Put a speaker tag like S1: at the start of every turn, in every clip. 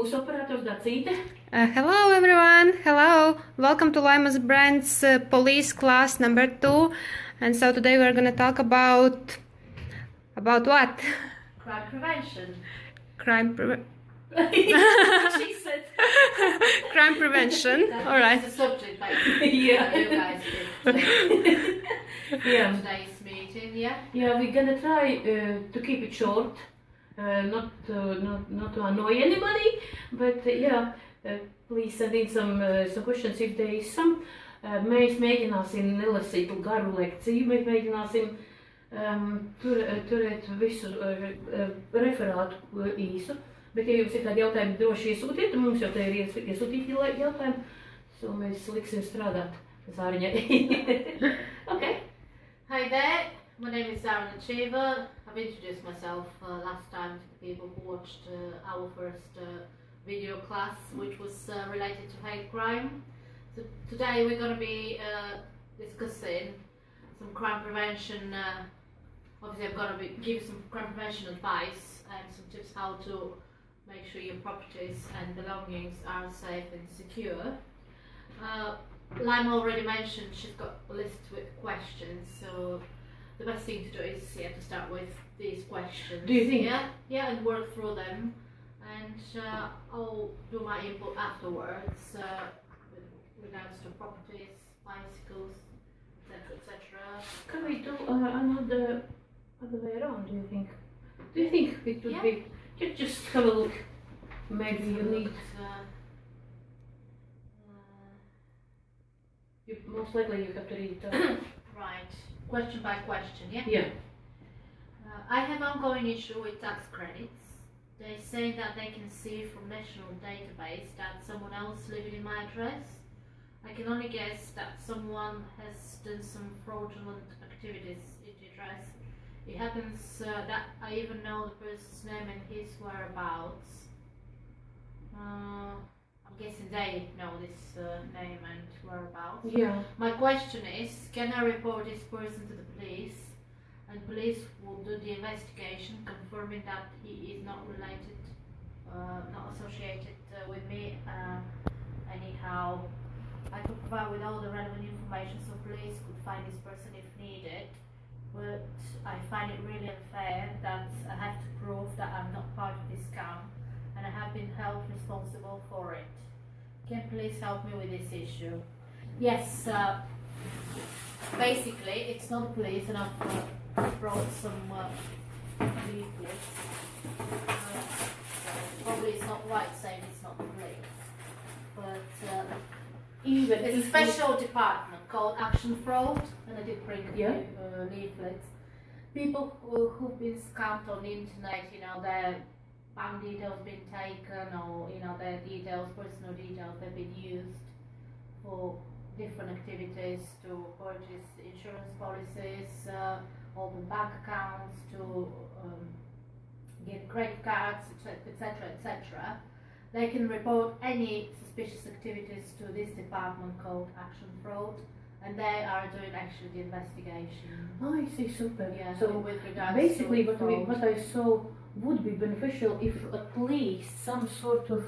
S1: Mūsu operators Dacīte.
S2: Hello everyone, hello, welcome to Laimas Brand's police class number 2. And so today we're gonna talk about what?
S1: Crime prevention. She said.
S2: Crime prevention, alright.
S3: That's the subject, basically.
S1: Yeah.
S3: You guys did.
S1: Yeah.
S3: Today's meeting, yeah?
S1: Yeah, we're gonna try to keep it short, not to annoy anybody, but please send in some questions if there is some. Mēs mēģināsim nelasīt garu lekciju, mēs mēģināsim turēt visu referātu īsu, bet ja jums ir kādi jautājumi, droši iesūtiet, mums jau te ir iesūtīti jautājumi, so mēs liksim strādāt Zāriņai. Okay.
S3: Hi there, my name is Zara Achiever. I've introduced myself last time to the people who watched our first video class, which was related to hate crime. So today we're going to be discussing some crime prevention. Obviously I'm going to give some crime prevention advice and some tips how to make sure your properties and belongings are safe and secure. Lima already mentioned she's got a list with questions, so the best thing to do is to start with these questions.
S1: Do you think?
S3: Yeah, and work through them, and I'll do my input afterwards with regards to properties, bicycles, etc.
S1: Can we do another way around, do you think? Do you think it would be... Just have a look. Maybe you need... most likely you have to read it.
S3: Right, question by question, yeah?
S1: Yeah.
S3: I have ongoing issue with tax credits. They say that they can see from national database that someone else living in my address. I can only guess that someone has done some fraudulent activities in the address. It happens that I even know the person's name and his whereabouts. I'm guessing they know this name and whereabouts.
S1: Yeah.
S3: My question is, can I report this person to the police, and police will do the investigation confirming that he is not related, not associated with me anyhow. I could provide with all the relevant information so police could find this person if needed, but I find it really unfair that I have to prove that I'm not part of this scam and I have been held responsible for it. Can police help me with this issue? Yes, basically it's not the police, and I've brought some leaflets. Probably it's not right saying it's not the police, but it's a special department called Action Fraud, and I did bring a few leaflets. People who've been scammed on the internet, their bank details been taken, or their details, personal details, they've been used for different activities, to purchase insurance policies, open bank accounts, to get credit cards, etc., etc. They can report any suspicious activities to this department called Action Fraud, and they are doing actually the investigation.
S1: Oh, I see, super.
S3: Yeah,
S1: so
S3: with regards
S1: basically
S3: to
S1: what I saw would be beneficial if at least some sort of...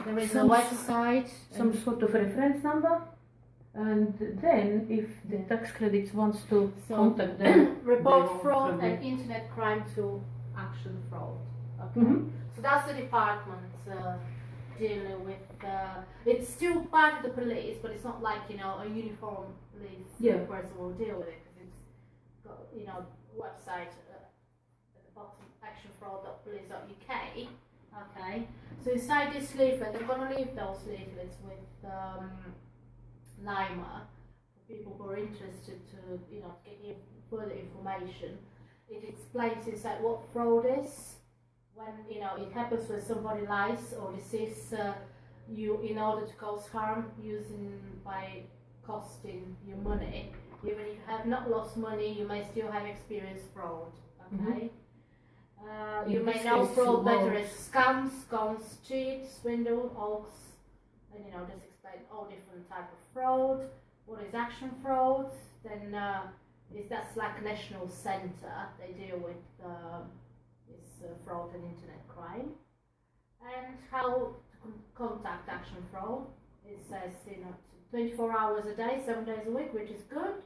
S3: There is a website,
S1: some sort of reference number, and then if the tax credits wants to contact them...
S3: report fraud and internet crime to Action Fraud. Okay. So that's the department dealing with. It's still part of the police, but it's not like a uniform police person will deal with it, because it's got website at the bottom, actionfraud.police.uk. Okay. So inside this leaflet, I'm going to leave those leaflets with Lima for people who are interested to get further information. It explains inside what fraud is. When it happens when somebody lies or deceives you in order to cause harm, by costing you money. Even if you have not lost money, you may still have experienced fraud. Okay. You may know fraud better as scams, cons, cheats, swindle, hoax, and just explain all different type of fraud. What is action fraud? Then that's like a national centre. They deal with fraud and internet crime. And how to contact action fraud. It says 24 hours a day, 7 days a week, which is good.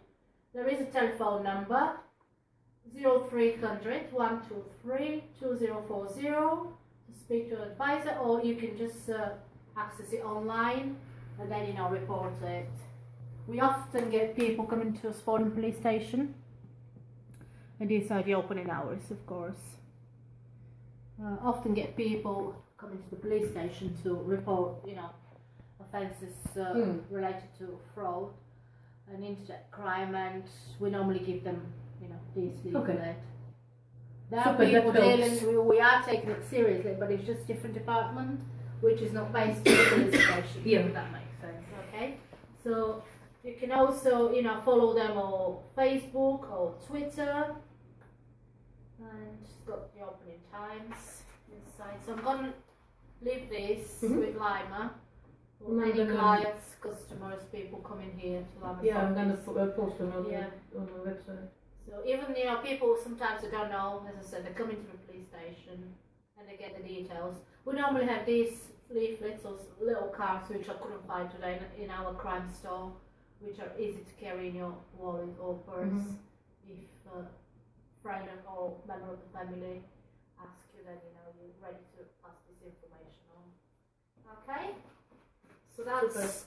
S3: There is a telephone number 0300 123 2040 to speak to an advisor, or you can just access it online and then report it. We often get people coming to a Sporting police station, and these are the opening hours, of course. Often get people coming to the police station to report, offences related to fraud and internet crime, and we normally give them, these leaflet.
S1: Okay.
S3: There are people dealing, we are taking it seriously, but it's just different department, which is not based on the police station.
S1: Yeah.
S3: If that makes sense. Okay. So you can also, follow them on Facebook or Twitter, and it's got the opening times inside. So I'm gonna leave this with Lima. For any clients, customers, people coming here to Lima.
S1: Yeah, I'm gonna post on the website.
S3: So even people sometimes they don't know, as I said, they come into the police station and they get the details. We normally have these leaflets or little cards which I couldn't find today in our crime store, which are easy to carry in your wallet or purse. If a friend or member of the family asks you, then you're ready to pass this information on. Okay. So that's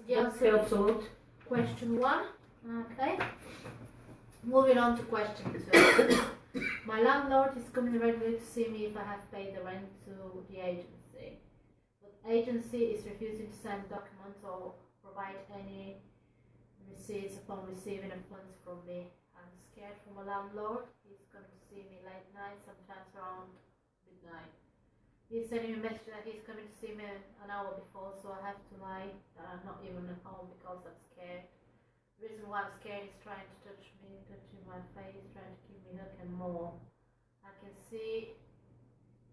S3: the answer to question 1. Okay. Moving on to question 2. My landlord is coming regularly to see me if I have paid the rent to the agency. But the agency is refusing to send documents or provide any receipts upon receiving a funds from me. I'm scared for my landlord. He's coming to see me late night, sometimes around midnight. He's sending me a message that he's coming to see me an hour before, so I have to lie that I'm not even at home because I'm scared. The reason why I'm scared is trying to touch me, touching my face, trying to keep me looking more. I can see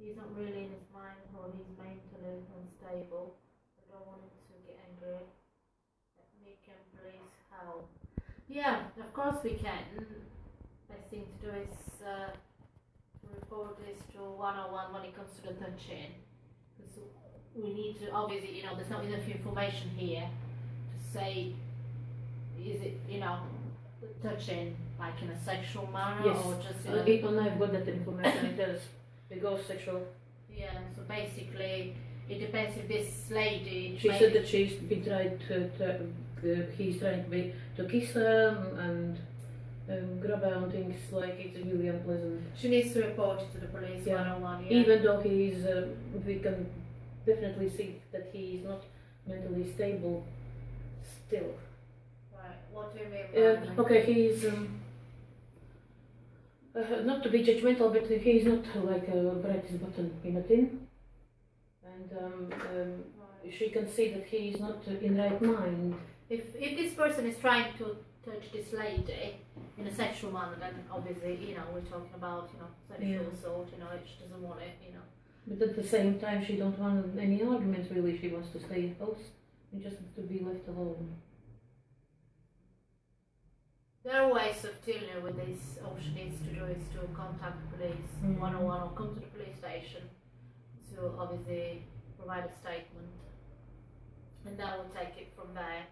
S3: he's not really in his mind, or he's mentally unstable. I don't want him to get angry at me. Can please help? Yeah, of course we can. Best thing to do is to report this to 101 when it comes to the touching. Because we need to, obviously, there's not enough information here to say, is it, touching like in a sexual manner,
S1: yes,
S3: or just
S1: when I've got that information, it does. It goes sexual.
S3: Yeah, so basically it depends if this lady
S1: She said that she's been trying he's trying to kiss her and grab her and things like it's really unpleasant.
S3: She needs to report it to the police 101, yeah.
S1: Even though he's, we can definitely see that he is not mentally stable still.
S3: Right, what do you mean?
S1: Okay, he's not to be judgmental, but he's not like a brightest button in a tin, and she can see that he is not in right mind.
S3: If this person is trying to touch this lady in a sexual manner, then obviously we're talking about sexual assault. She doesn't want it.
S1: But at the same time, she don't want any arguments really. She wants to stay in house and just to be left alone.
S3: There are ways of dealing with this. All she needs to do is to contact the police 101 or come to the police station to obviously provide a statement, and that will take it from there.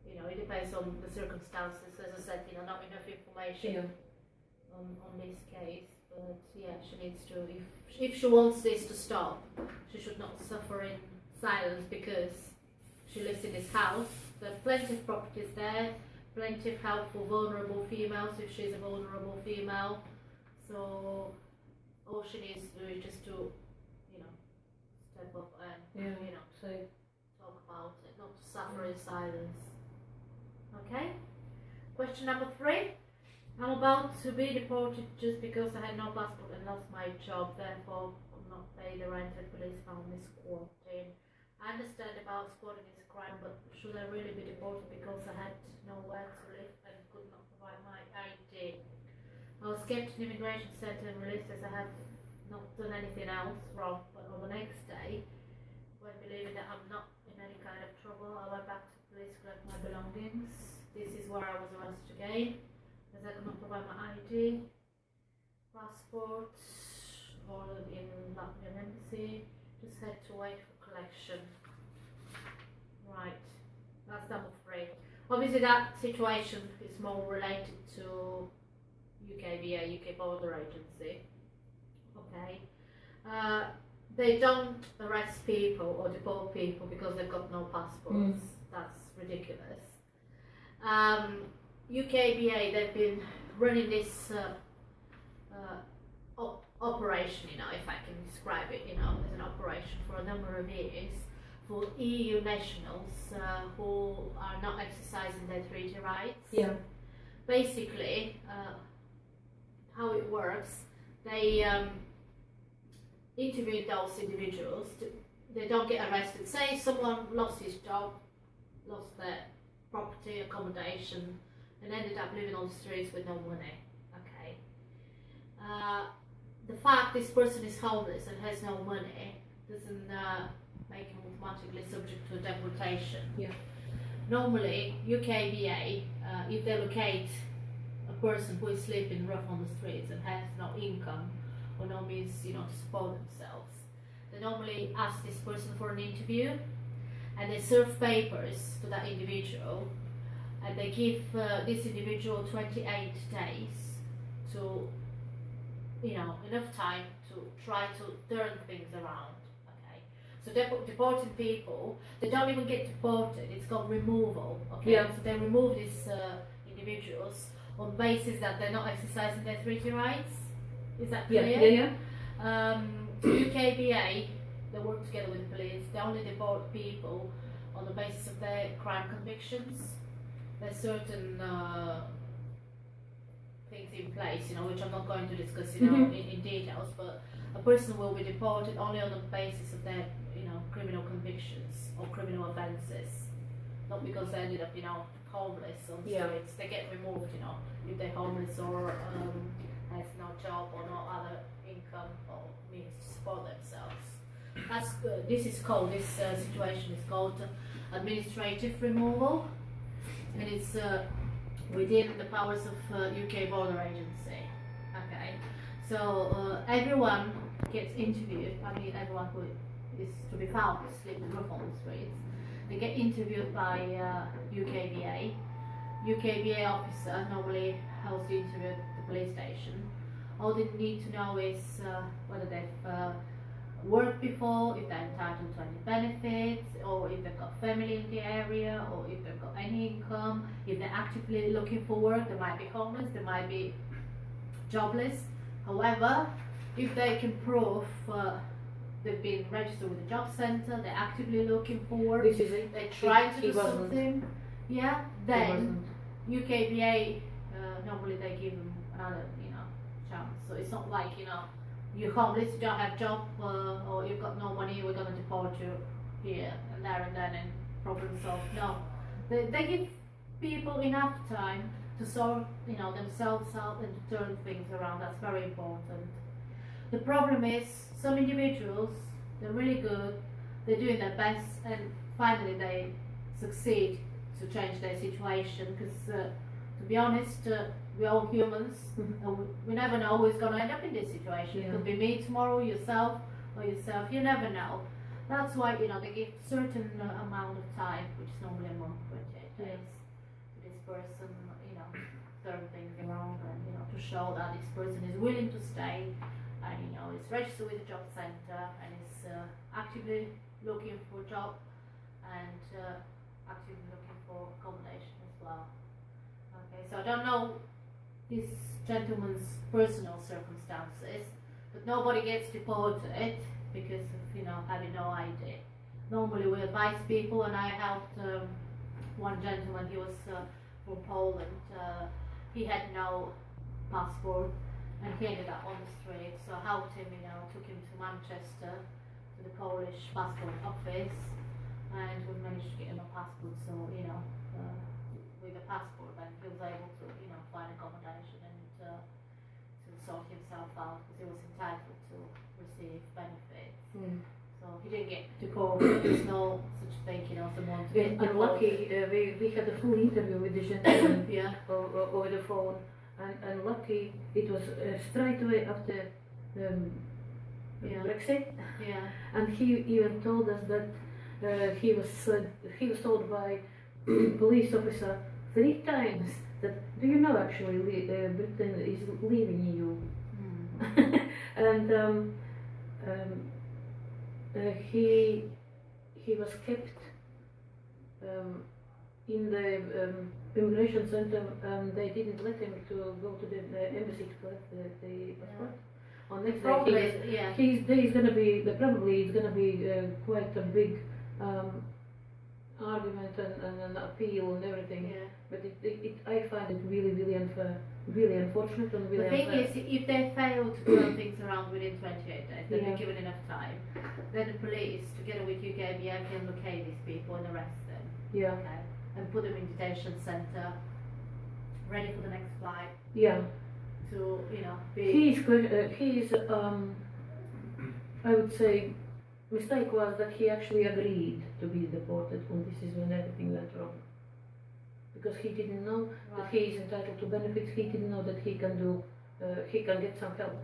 S3: It depends on the circumstances. As I said, not enough information on this case, but yeah, she needs to. If she wants this to stop, she should not suffer in silence because she lives in this house. There are plenty of properties there. Plenty of help for vulnerable females if she's a vulnerable female. So all she needs to do is just to, step up and
S1: say,
S3: talk about it, not to suffer in silence. Okay. Question number 3. I'm about to be deported just because I had no passport and lost my job. Therefore, could not pay the rent and police found me squatting. I understand about squatting is a crime, but should I really be deported because I had nowhere to live and could not provide my ID? I was kept in immigration centre and released as I have not done anything else wrong, but on the next day, when believing that I'm not in any kind of trouble, I went back to the police to collect my belongings. This is where I was arrested again, as I could not provide my ID, passport, or in Latvian embassy. had to wait for collection. Right, that's number 3. Obviously that situation is more related to UKBA, UK Border Agency. Okay. They don't arrest people or deport people because they've got no passports. That's ridiculous. UKBA, they've been running this operation, if I can describe it, as an operation for a number of years for EU nationals who are not exercising their treaty rights.
S1: Yeah.
S3: Basically, how it works, they interview those individuals. They don't get arrested. Say someone lost his job, lost their property, accommodation, and ended up living on the streets with no money. Okay. The fact this person is homeless and has no money doesn't make him automatically subject to deportation. Yeah. Normally, UKBA, if they locate a person who is sleeping rough on the streets and has no income or no means, to support themselves, they normally ask this person for an interview, and they serve papers to that individual, and they give this individual 28 days to, enough time to try to turn things around. Okay, so deporting people, they don't even get deported. It's called removal. Okay, yeah. So they remove these individuals on the basis that they're not exercising their treaty rights. Is that clear?
S1: Yeah.
S3: UKBA, they work together with the police. They only deport people on the basis of their crime convictions. There's certain things in place, which I'm not going to discuss, in details. But a person will be deported only on the basis of their, criminal convictions or criminal offences, not because they ended up, homeless on the streets. They get removed, if they're homeless or has no job or no other income or means to support themselves. That's this situation is called administrative removal, and it's within the powers of UK Border Agency. Okay, so everyone gets interviewed. Everyone who is to be found sleeping rough on the streets, they get interviewed by UKBA. UKBA officer normally holds the interview at the police station. All they need to know is whether they've worked before, if they're entitled to any benefits, or if they've got family in the area, or if they've got any income, if they're actively looking for work. They might be homeless, they might be jobless. However, if they can prove they've been registered with the job centre, they're actively looking for work, they're trying to do something, then UKBA, normally they give them another, chance. So it's not like, you're homeless, you don't have a job, or you've got no money, we're going to deport you here and there and then and problem solved. No, they give people enough time to sort, themselves out and to turn things around. That's very important. The problem is, some individuals, they're really good, they're doing their best, and finally they succeed to change their situation, because to be honest, we're all humans, and we never know who's going to end up in this situation. It could be me tomorrow, yourself, you never know. That's why, they give certain amount of time, which is normally a month, 28 days, to this person, turn things around, and, to show that this person is willing to stay, and, is registered with the job centre, and is actively looking for a job, and actively looking for accommodation as well. Okay, so I don't know this gentleman's personal circumstances, but nobody gets deported because of, having no ID. Normally we advise people, and I helped one gentleman, he was from Poland, he had no passport, and he ended up on the street, so I helped him, took him to Manchester, to the Polish passport office, and we managed to get him a passport, so, with a passport, then he was able to, find accommodation and to sort himself out, because he was entitled to receive benefits. So he didn't get deported. There's no such thing, someone to get
S1: and lucky, we had a full interview with the gentleman over the phone, and lucky it was straight away after Brexit.
S3: Yeah.
S1: And he even told us that he was told by police officer 3 times that, do you know actually Britain is leaving EU? And he was kept in the immigration center, and they didn't let him to go to the embassy to collect the passport. On next day, he's gonna be probably it's gonna be quite a big argument and an appeal and everything.
S3: Yeah.
S1: But I find it really unfair, really unfortunate and really
S3: The thing
S1: unfair.
S3: is, if they fail to turn things around within 28 days, they'll
S1: Yeah.
S3: be given enough time. Then the police, together with UKBA, can locate these people and arrest them.
S1: Yeah,
S3: Okay, and put them in detention centre, ready for the next flight
S1: yeah.
S3: to, be.
S1: He's I would say, mistake was that he actually agreed to be deported, and this is when everything went wrong. Because he didn't know that he is entitled to benefits, he didn't know that he can get some help.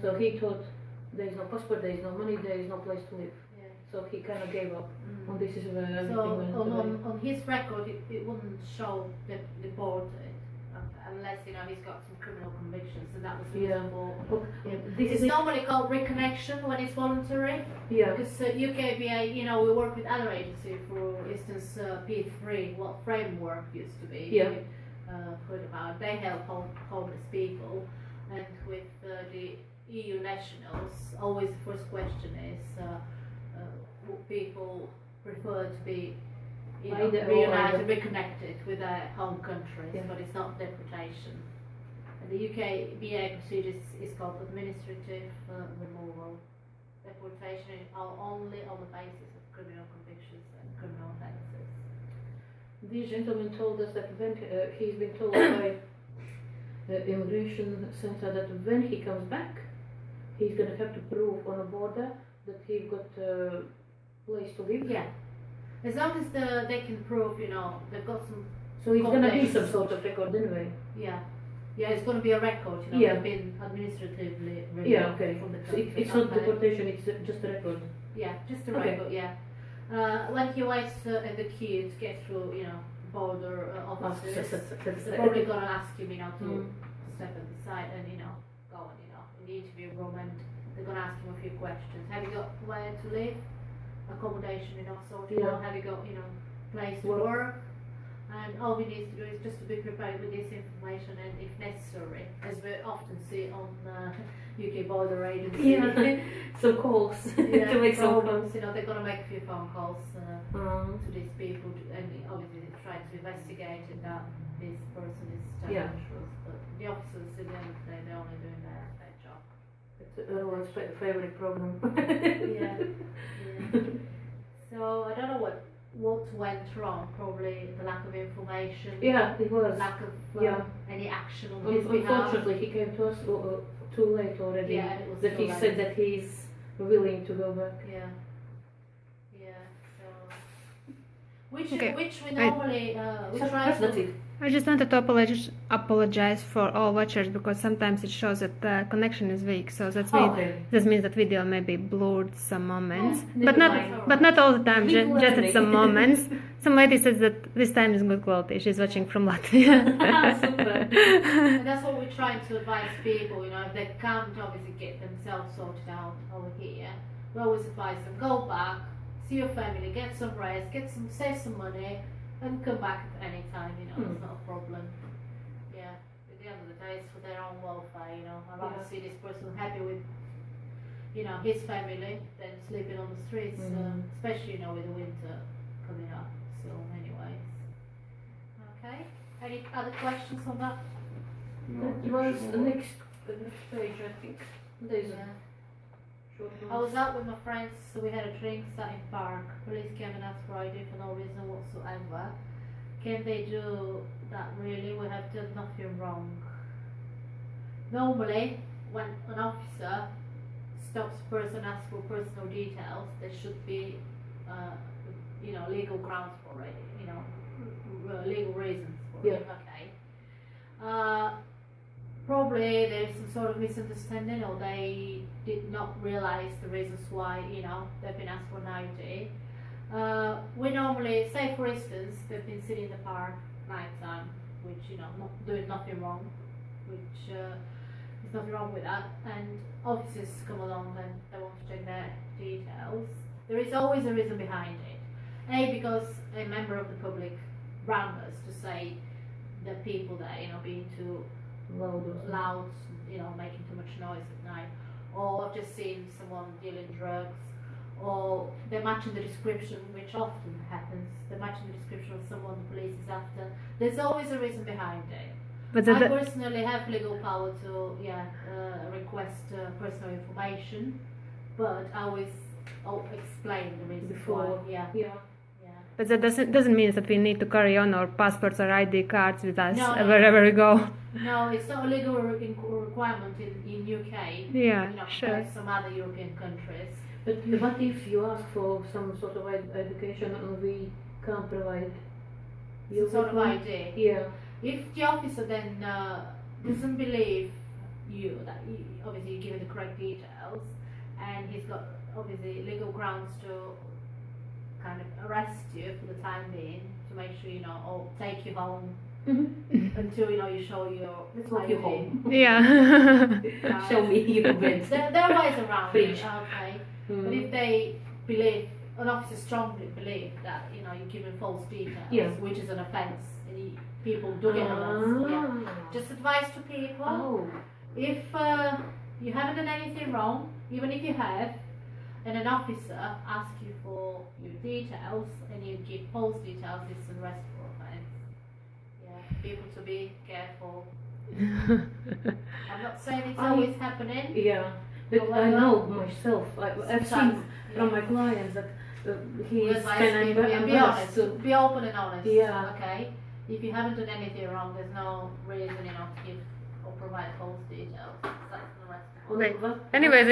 S1: So he thought there is no passport, there is no money, there is no place to live.
S3: Yeah.
S1: So he kind of gave up, and this is where everything
S3: So
S1: went away.
S3: on his record, it wouldn't show deported unless he's got some criminal convictions, and that was the reason for.
S1: This
S3: It's
S1: is
S3: normally called reconnection when it's voluntary.
S1: Yeah,
S3: Because UKBA, we work with other agencies, for instance, P3, what framework used to be.
S1: Yeah.
S3: Heard about. They help homeless people, and with the EU nationals, always the first question is, would people prefer to be
S1: Either or
S3: reunited,
S1: either.
S3: reconnected with their home countries,
S1: Yeah.
S3: but it's not deportation. And the UKBA procedure is called administrative removal. Deportation is only on the basis of criminal convictions and criminal offences.
S1: this gentleman told us that when he's been told by the immigration center that when he comes back, he's gonna have to prove on a border that he got a place to live.
S3: Yeah. As long as they can prove, they've got some.
S1: So it's gonna be some
S3: Combination.
S1: sort of record anyway.
S3: Yeah. Yeah, it's going to be a record,
S1: Yeah.
S3: They've been administratively removed
S1: Yeah, okay.
S3: from the
S1: So
S3: country.
S1: it's not
S3: Okay.
S1: deportation, it's just a record.
S3: Yeah, just a
S1: Okay.
S3: record, yeah. When he waits at the queue to get through, border officers, they're probably going to ask him, to step at the side and, go on, in the interview room, and they're going to ask him a few questions. Have you got where to live? Accommodation, sorted
S1: Yeah.
S3: out? Have you got, place to work? And all we need to do is just to be prepared with this information, and if necessary, as we often see on UK border agency,
S1: Yeah, some calls to make some calls.
S3: they're going to make a few phone calls to these people, and obviously they're trying to investigate that this person is telling
S1: Yeah.
S3: the truth. But the officers, at the end of the day, they're only doing their job.
S1: It's everyone's favorite problem.
S3: Yeah. So I don't know what went wrong. Probably the lack of information.
S1: Yeah, it was.
S3: Lack of
S1: Yeah.
S3: any action on his behalf.
S1: Unfortunately, he came to us too late already.
S3: Yeah, it was
S1: that
S3: too
S1: he
S3: late.
S1: said that he's willing to go back.
S3: Yeah. So which
S2: Okay.
S3: we normally we try
S1: That's
S3: to.
S1: it.
S2: I just wanted to apologize for all watchers because sometimes it shows that the connection is weak, so that means
S1: Okay.
S2: this means that video may be blurred some moments,
S1: Oh,
S2: but
S1: never
S2: not
S1: mind.
S2: but not all the time,
S1: Keep
S2: just at
S1: learning.
S2: some moments. Some lady says that this time is good quality. She's watching from Latvia.
S1: Super.
S3: And that's what we're trying to advise people. If they can't obviously get themselves sorted out over here, we always advise them go back, see your family, get some rest, save some money, and come back at any time. It's not a problem. Yeah. At the end of the day, it's for their own welfare. I'd rather
S1: Yeah.
S3: see this person happy with, his family than sleeping on the streets, especially with the winter coming up. So, anyways. Okay. Any other questions on that?
S1: That was the next page, I think. There's
S3: Yeah.
S1: a short
S3: I was out with my friends, so we had a drink, sat in park. Police came and asked for ID for no reason whatsoever. Can they do that really? We have done nothing wrong. Normally, when an officer stops a person, asks for personal details, there should be, legal grounds for it, legal reasons for
S1: Yeah.
S3: it, okay. probably there is some sort of misunderstanding, or they did not realise the reasons why, you know, they've been asked for 90. We normally, say for instance, they've been sitting in the park night time, which, you know, not doing nothing wrong, which there's nothing wrong with that, and officers come along and they want to check their details. There is always a reason behind it. A, because a member of the public rang us to say that people there, you know, being too loud, you know, making too much noise at night, or I've just seen someone dealing drugs, or they're matching the description, which often happens, they're matching the description of someone the police is after. There's always a reason behind it.
S2: But
S3: I personally have legal power to request personal information, but I always explain the reason
S1: Before.
S3: why.
S2: But that doesn't mean that we need to carry on our passports or ID cards with us
S3: No.
S2: wherever we go.
S3: No, it's not a legal requirement in UK.
S2: Yeah,
S3: You know,
S2: sure.
S3: compared to some other European countries.
S1: But what if you ask for some sort of education and we can't provide
S3: Some sort of
S1: with one?
S3: ID.
S1: Yeah.
S3: If the officer then doesn't believe you, that obviously you give him the correct details, and he's got obviously legal grounds to kind of arrest you for the time being, to make sure, you know, or take you home until, you know, you show your
S1: Let's walk you
S3: ID.
S1: home.
S2: Yeah.
S1: Show me your bed.
S3: There are ways around it,
S1: Fridge.
S3: okay. But if they believe, an officer strongly believe that, you know, you're giving false details,
S1: Yeah.
S3: which is an offence, and people do get arrested. Yeah. Just advice to people,
S1: Oh.
S3: if you haven't done anything wrong, even if you have, and an officer asks you for your details and you give false details, it's an arrestable offence. Yeah, people to be careful. I'm not saying it's always happening.
S1: Yeah. But I
S3: However,
S1: know myself. I've seen from my clients that he is kind of
S3: be
S1: embarrassed
S3: honest,
S1: to.
S3: be open and honest.
S1: Yeah.
S3: Okay. If you haven't done anything wrong, there's no reason, you know, to give or provide false details. That's an arrestable.
S2: Wait.
S1: What-
S2: Anyway,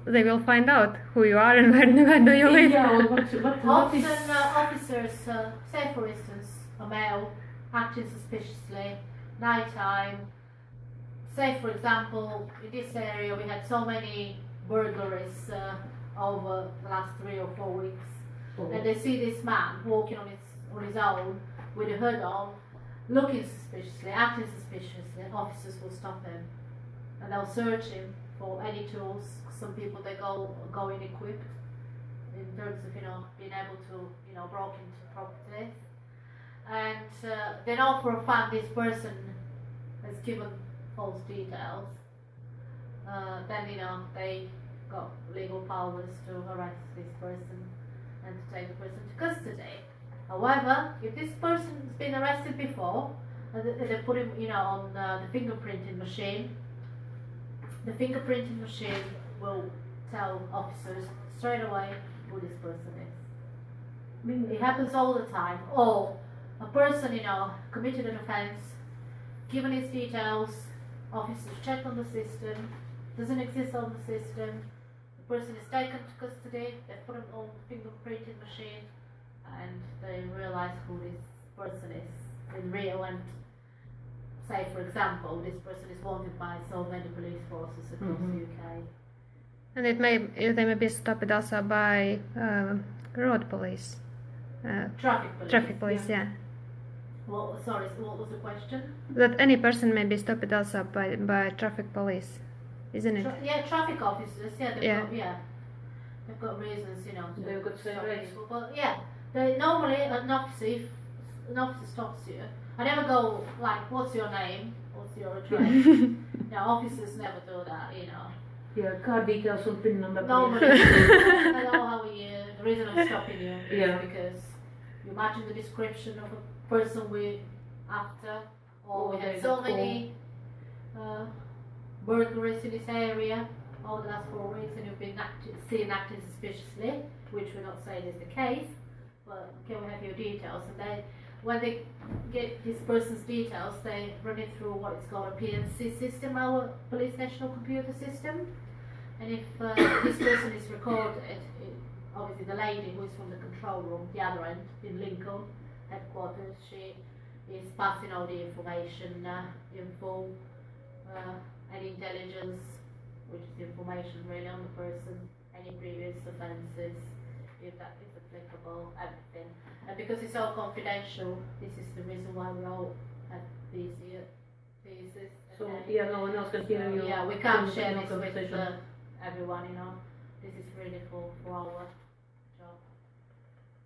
S2: they will find out who you are and where do you live.
S1: Yeah. What
S3: Often
S1: is?
S3: officers, say for instance, a male acting suspiciously, night time. Say for example, in this area we had so many burglaries over the last 3 or 4 weeks, and they see this man walking on his own with a hood on, looking suspiciously, acting suspiciously. Officers will stop him and they'll search him for any tools. Some people they go in equipped in terms of, you know, being able to, you know, break into properties, and they know for a fact this person has given false details. Then, you know, they got legal powers to arrest this person and to take the person to custody. However, if this person's been arrested before and they put him, you know, on the fingerprinting machine, the fingerprinting machine will tell officers straight away who this person is. It happens all the time. Or a person, you know, committed an offence, given his details, officers check on the system, doesn't exist on the system, the person is taken to custody, they put him on the fingerprinting machine, and they realise who this person is in real. And say for example, this person is wanted by so many police forces across the UK.
S2: And they may be stopped also by road police.
S3: Traffic police.
S2: Yeah.
S3: Well, sorry, so what was the question?
S2: That any person may be stopped also by traffic police, isn't it?
S3: Traffic officers.
S2: Yeah.
S3: They've got reasons, you know. To
S1: They've got
S3: stop
S1: reasons.
S3: people. But yeah, they normally an officer, if an officer stops you, I never go like, "What's your name? What's your address?" No, officers never do that, you know.
S1: Yeah, car details and PIN number.
S3: Normally, I know how the reason I'm stopping you is
S1: Yeah.
S3: because you're matching the description of a person we're after, or we
S1: Or
S3: had
S1: there's
S3: so
S1: a
S3: many burglaries in this area over the last 4 weeks, and you've been seen acting suspiciously, which we're not saying is the case, but can we have your details? And when they get this person's details, they run it through what is called a PNC system, our Police National Computer System. And if this person is recorded, obviously the lady who is from the control room, the other end, in Lincoln headquarters, she is passing all the information in full any intelligence, which is information really on the person, any previous offences, if that is applicable, everything. And because it's all confidential, this is the reason why we all have these pieces.
S1: So no one else can hear you.
S3: Yeah, we can't share this with everyone, you know. This is really for our job.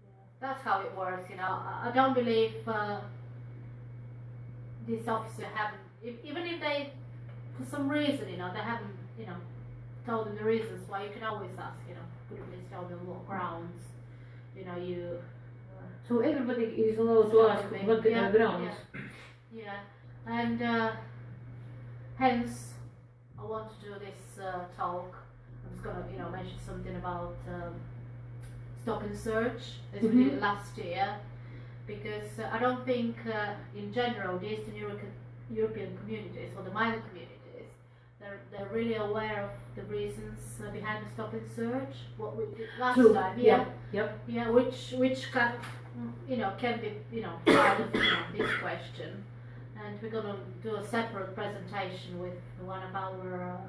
S3: Yeah. That's how it works, you know. I don't believe this officer haven't, even if they, for some reason, you know, they haven't, you know, told them the reasons why. You can always ask, you know, could you please tell them what grounds, you know, you.
S1: So everybody is allowed to ask what the grounds.
S3: Yeah, and hence I want to do this talk. I'm just gonna, you know, mention something about stop and search as we did last year, because I don't think in general the Eastern European communities or the minor communities, they're really aware of the reasons behind the stop and search. What we did last time, yeah, which can, you know, can be, you know, part of, you know, this question. And we're going to do a separate presentation with one of our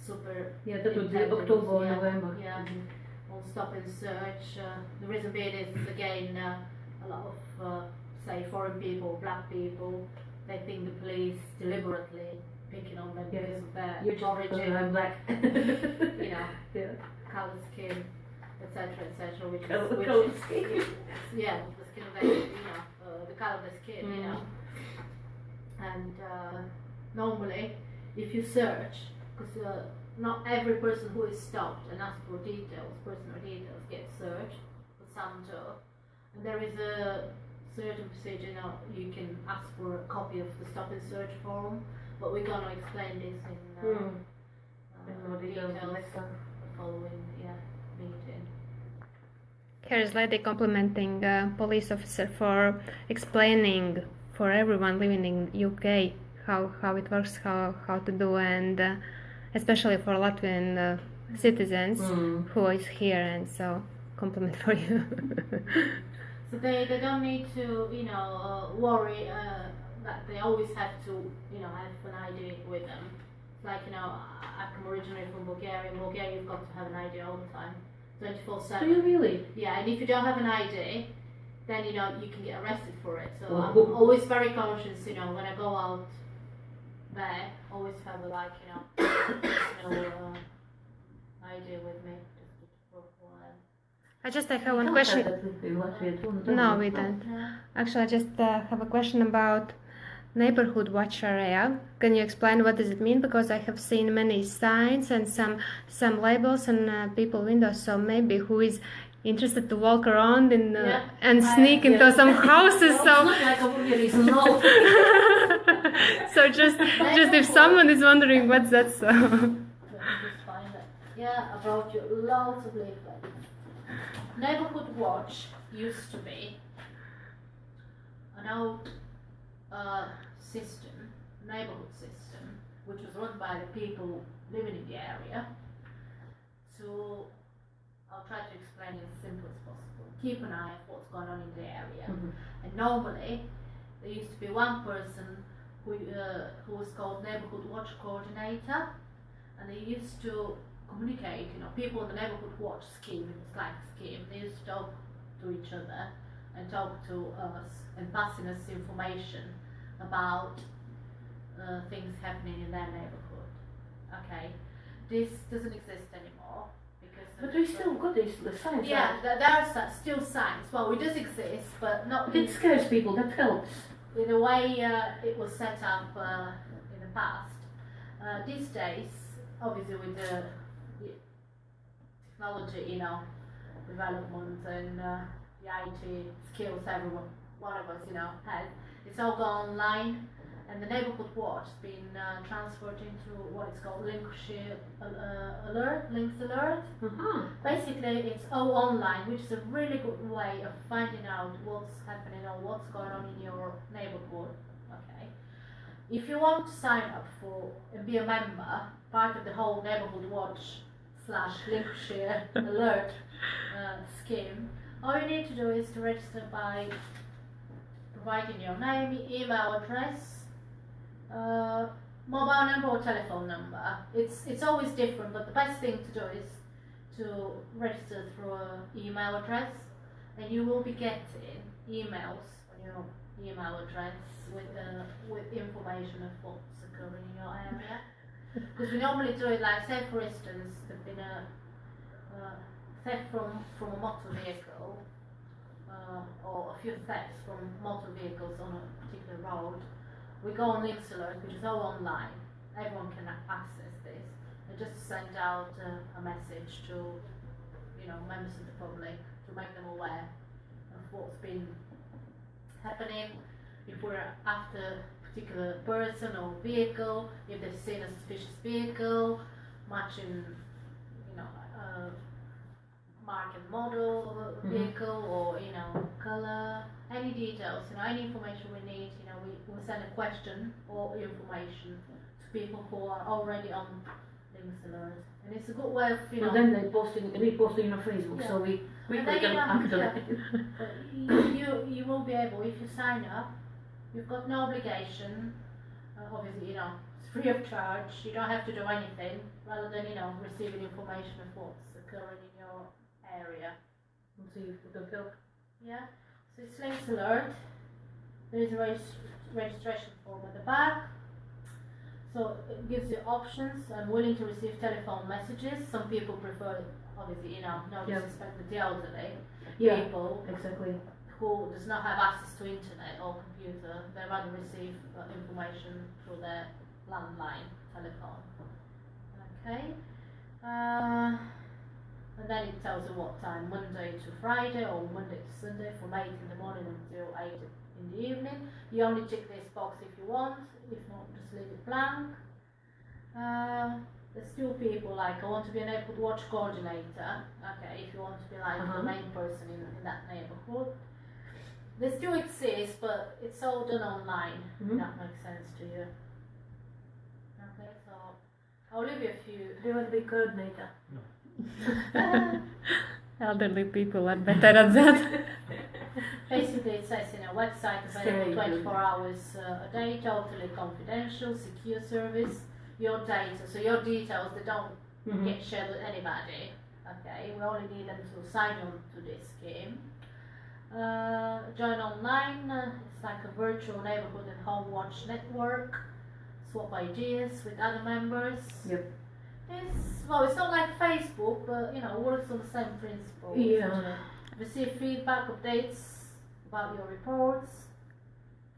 S3: super.
S1: Yeah, that would be October or November.
S3: Yeah, on stop and search. The reason being is, again, a lot of, say, foreign people, black people, they think the police deliberately picking on them because of their origin.
S1: I'm black.
S3: You know, colour skin, etc., which is skin. Yeah, the skin of their, you know, the colour of the skin, you know. And normally, if you search, because not every person who is stopped and asked for details, personal details, gets searched, but some do. And there is a certain procedure, you know, you can ask for a copy of the stop and search form, but we're going to explain this in more details following meeting.
S2: Here is Lady complimenting police officer for explaining for everyone living in UK how it works, how to do, and especially for Latvian citizens who is here, and so compliment for you.
S3: So they don't need to, you know, worry that they always have to, you know, have an ID with them. It's like, you know, I come originally from Bulgaria. In Bulgaria, you've got to have an ID all the time, 24/7.
S1: Do you really?
S3: Yeah, and if you don't have an ID, then, you know, you can get arrested for it. So I'm always very conscious, you know, when I go out there, always have, like, you know, personal ID with me.
S2: I have one question. No, we don't. Actually, I just have a question about neighborhood watch area. Can you explain what does it mean? Because I have seen many signs and some labels on people windows. So maybe who is interested to walk around and sneak into some houses? So just if someone is wondering what's that, so.
S3: Yeah, I brought you loads of leaflets. Neighborhood watch used to be an old system, neighborhood system, which was run by the people living in the area. So I'll try to explain it as simple as possible. Keep an eye on what's going on in the area. And normally there used to be one person who was called neighborhood watch coordinator, and they used to communicate, you know, people in the neighborhood watch scheme, it was like a scheme, they used to talk to each other and talk to us and passing us information about things happening in their neighborhood. Okay, this doesn't exist anymore because.
S1: But we still got the signs.
S3: Yeah, there are still signs. Well, it does exist, but not.
S1: It scares people. That helps.
S3: In the way it was set up in the past. These days, obviously, with the technology, you know, development and the IT skills everyone, one of us, you know, has, it's all gone online, and the neighborhood watch has been transferred into what is called links alert. Basically, it's all online, which is a really good way of finding out what's happening or what's going on in your neighborhood. Okay, if you want to sign up for and be a member, part of the whole neighborhood watch / Linkshare alert scheme, all you need to do is to register by providing your name, email address, mobile number or telephone number. It's always different, but the best thing to do is to register through an email address, and you will be getting emails on your email address with information of what's occurring in your area. Because we normally do it like, say for instance, there's been a theft from a motor vehicle, or a few thefts from motor vehicles on a particular road. We go on links alert, which is all online. Everyone can access this, and just send out a message to, members of the public to make them aware of what's been happening. If we're after a particular person or vehicle, if they've seen a suspicious vehicle, matching, mark and model of a vehicle, or color, any details, any information we need, we send a question or information to people who are already on links alert, and it's a good way of
S1: And then they reposting on Facebook, so we click on after.
S3: You will be able, if you sign up, you've got no obligation. Obviously, it's free of charge. You don't have to do anything rather than receiving information of what's occurring in your area.
S1: We'll see if it'll help.
S3: Yeah. So it's links alert. There is a registration form at the back. So it gives you options. I'm willing to receive telephone messages. Some people prefer, obviously, no disrespect with the elderly people.
S1: Exactly.
S3: Who does not have access to internet or computer. They rather receive information through their landline telephone. Okay. And then it tells you what time, Monday to Friday or Monday to Sunday, from 8 in the morning until 8 in the evening. You only tick this box if you want, if not, just leave it blank. There's still people like, I want to be a neighborhood watch coordinator. Okay, if you want to be like the main person in that neighborhood. They still exist, but it's all done online. If that makes sense to you. Okay, so I'll leave you a few.
S1: Do you want to be coordinator?
S2: No. Elderly people are better at that.
S3: Basically, it says website available 24 hours a day, totally confidential, secure service. Your data, so your details, they don't get shared with anybody. Okay, we only need them to sign on to this scheme. Join online. It's like a virtual neighborhood and home watch network. Swap ideas with other members.
S1: Yep.
S3: It's not like Facebook, but works on the same principle.
S1: Yeah.
S3: Receive feedback, updates about your reports.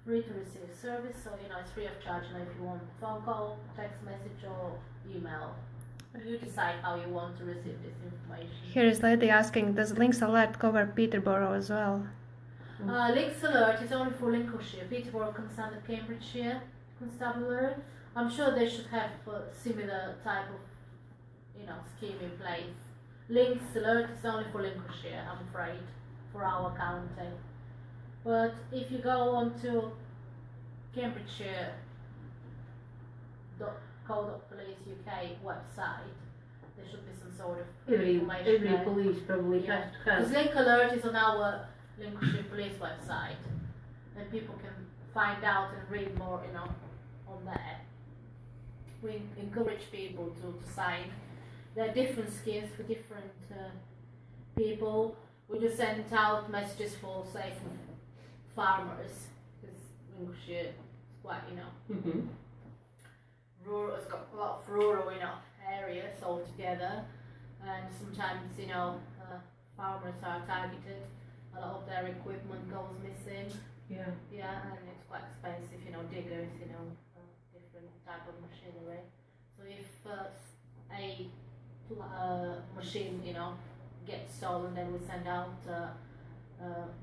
S3: Free to receive service, so it's free of charge. If you want phone call, text message, or email, you decide how you want to receive this information.
S2: Here is lady asking, does Links Alert cover Peterborough as well?
S3: Links Alert is only for Lincolnshire. Peterborough comes under Cambridgeshire Constabulary. I'm sure they should have a similar type of scheme in place. Links Alert is only for Lincolnshire, I'm afraid, for our county. But if you go on to Cambridgeshire .co.police UK website, there should be some sort of information.
S1: Every police probably has to have.
S3: Because Link Alert is on our Lincolnshire Police website, and people can find out and read more, on there. We encourage people to sign. There are different schemes for different people. We just send out messages for, say, farmers, because Lincolnshire is quite, rural. It's got a lot of rural, areas altogether, and sometimes, farmers are targeted. A lot of their equipment goes missing.
S1: Yeah.
S3: Yeah, and it's quite expensive, diggers, different type of machinery. So if a machine, gets stolen, then we send out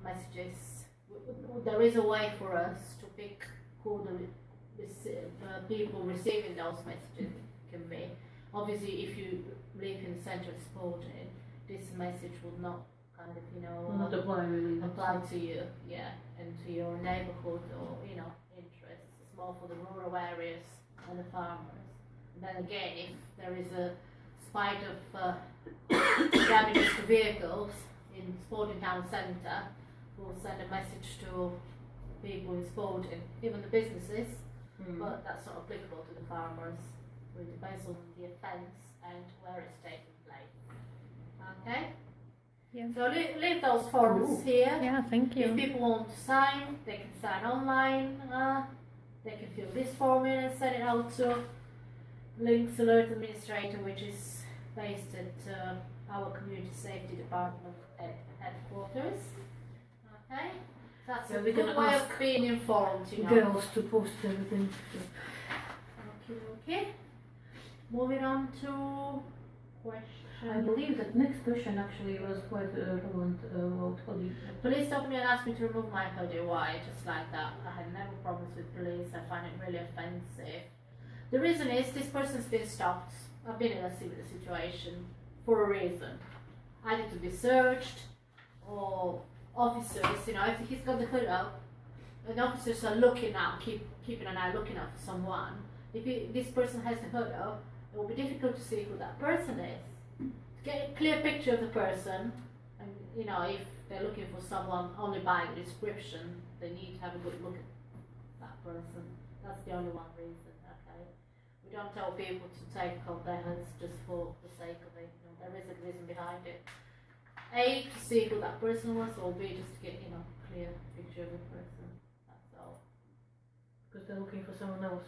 S3: messages. There is a way for us to pick who the people receiving those messages can be. Obviously, if you live in the centre of Sporting, this message would not kind of,
S1: not apply really.
S3: Apply to you, and to your neighbourhood or interests. It's more for the rural areas and the farmers. And then again, if there is a spike of damages to vehicles in Sporting Town Centre, we'll send a message to people in Sporting, even the businesses, but that's not applicable to the farmers. It depends on the offence and where it's taking place. Okay?
S2: Yeah.
S3: So leave those forms here.
S2: Yeah, thank
S3: If
S2: you.
S3: people want to sign, they can sign online. They can fill this form in and send it out to Links Alert Administrator, which is based at our Community Safety Department at headquarters. Okay? That's a
S1: we
S3: good
S1: can
S3: way
S1: ask
S3: of being informed, you know.
S1: Girls to post everything.
S3: Okay. Moving on to question.
S1: I believe that next question actually was quite relevant about hoodie.
S3: Police stopped me and asked me to remove my hoodie. Why? Just like that. I had never problems with police. I find it really offensive. The reason is this person's been stopped. I've been in a similar situation for a reason. Either to be searched or officers, you know, if he's got the hood up and officers are looking out, keeping an eye looking out for someone. If this person has the hood up, it will be difficult to see who that person is. To get a clear picture of the person, and you know, if they're looking for someone only by the description, they need to have a good look at that person. That's the only one reason, okay? We don't tell people to take off their hoods just for the sake of it. You know, there is a reason behind it. A, to see who that person was, or B, just to get, you know, clear picture of the person. That's all.
S1: Because they're looking for someone else.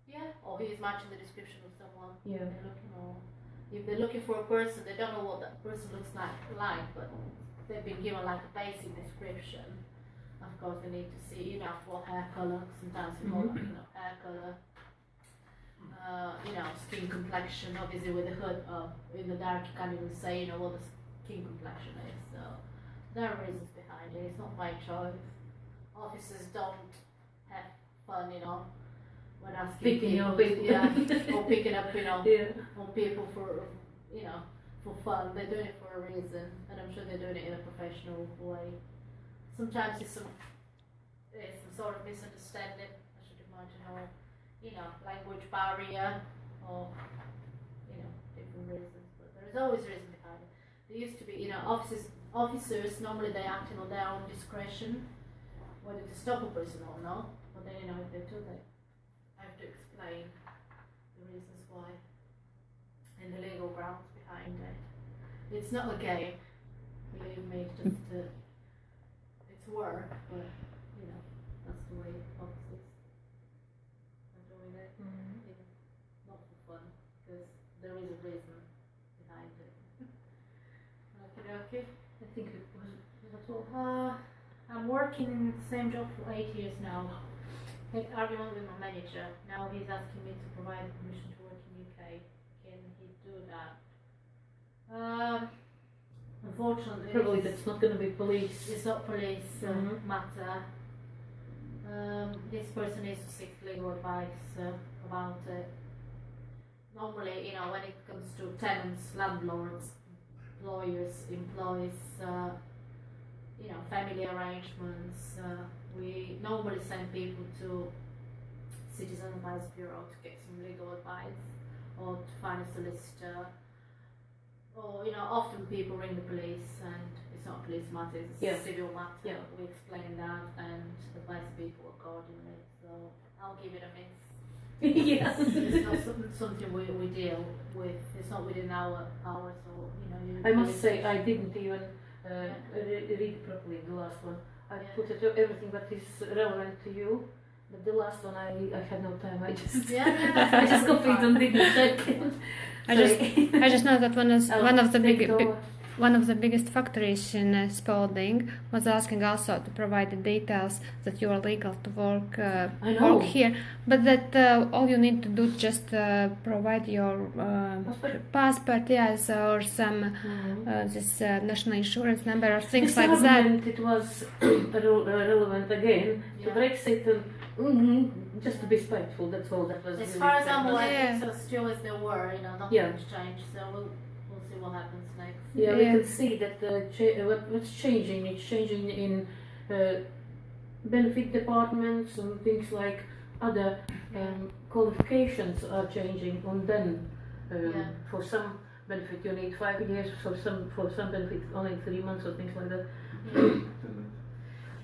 S3: Yeah, or he is matching the description of someone.
S1: Yeah.
S3: They're looking, or if they're looking for a person, they don't know what that person looks like, but they've been given like a basic description. Of course, they need to see, you know, what hair color. Sometimes we call that, you know, hair color. You know, skin complexion. Obviously, with the hood in the dark, you can't even say, you know, what the skin complexion is. So there are reasons behind it. It's not my choice. Officers don't have fun, you know, when asking
S1: Picking
S3: people,
S1: on people.
S3: yeah, or picking up, you know,
S1: Yeah.
S3: on people for, you know, for fun. They're doing it for a reason, and I'm sure they're doing it in a professional way. Sometimes it's some sort of misunderstanding, I should imagine, or, you know, language barrier, or, you know, different reasons. But there is always a reason behind it. There used to be, you know, officers normally they act on their own discretion, whether to stop a person or not. But then, you know, if they do, they have to explain the reasons why and the legal grounds behind it. It's not a game, believe me. It's just it's work, but you know, that's the way officers are doing it. Not for fun, because there is a reason behind it. Okay.
S1: I think it was that's all.
S3: I'm working in the same job for 8 years now. Had argument with my manager. Now he's asking me to provide permission to work in UK. Can he do that? Unfortunately,
S1: Probably that's not going to be police.
S3: it's not police
S1: Mhm.
S3: matter. This person needs to seek legal advice about it. Normally, you know, when it comes to tenants, landlords, employers, employees, you know, family arrangements, we normally send people to Citizen Advice Bureau to get some legal advice, or to find a solicitor, or, you know, often people ring the police and it's not a police matter, it's
S1: Yeah.
S3: a civil matter.
S1: Yeah.
S3: We explain that and advise people accordingly, so I'll give it a miss.
S1: Yes.
S3: It's not something we deal with, it's not within our hours, or, you know.
S1: I must say I didn't even read properly the last one. I put it everything that is relevant to you, but the last one I had no time. I just
S3: Yeah,
S1: I just copied and didn't check.
S2: I just know that one of the biggest factories in Spalding was asking also to provide the details that you are legal to work here, but that all you need to do just provide your passport, yes, or some this national insurance number or things like that.
S1: It was relevant again to Brexit and just to be spiteful. That's all that was.
S3: as
S1: really
S3: far as I'm aware,
S1: famous.
S3: things are still as they were, you know, nothing's changed, so we'll see what happens next.
S1: Yeah, we can see that what's changing. It's changing in benefit departments and things like other qualifications are changing. And then for some benefit you need 5 years, for some benefit only 3 months or things like that.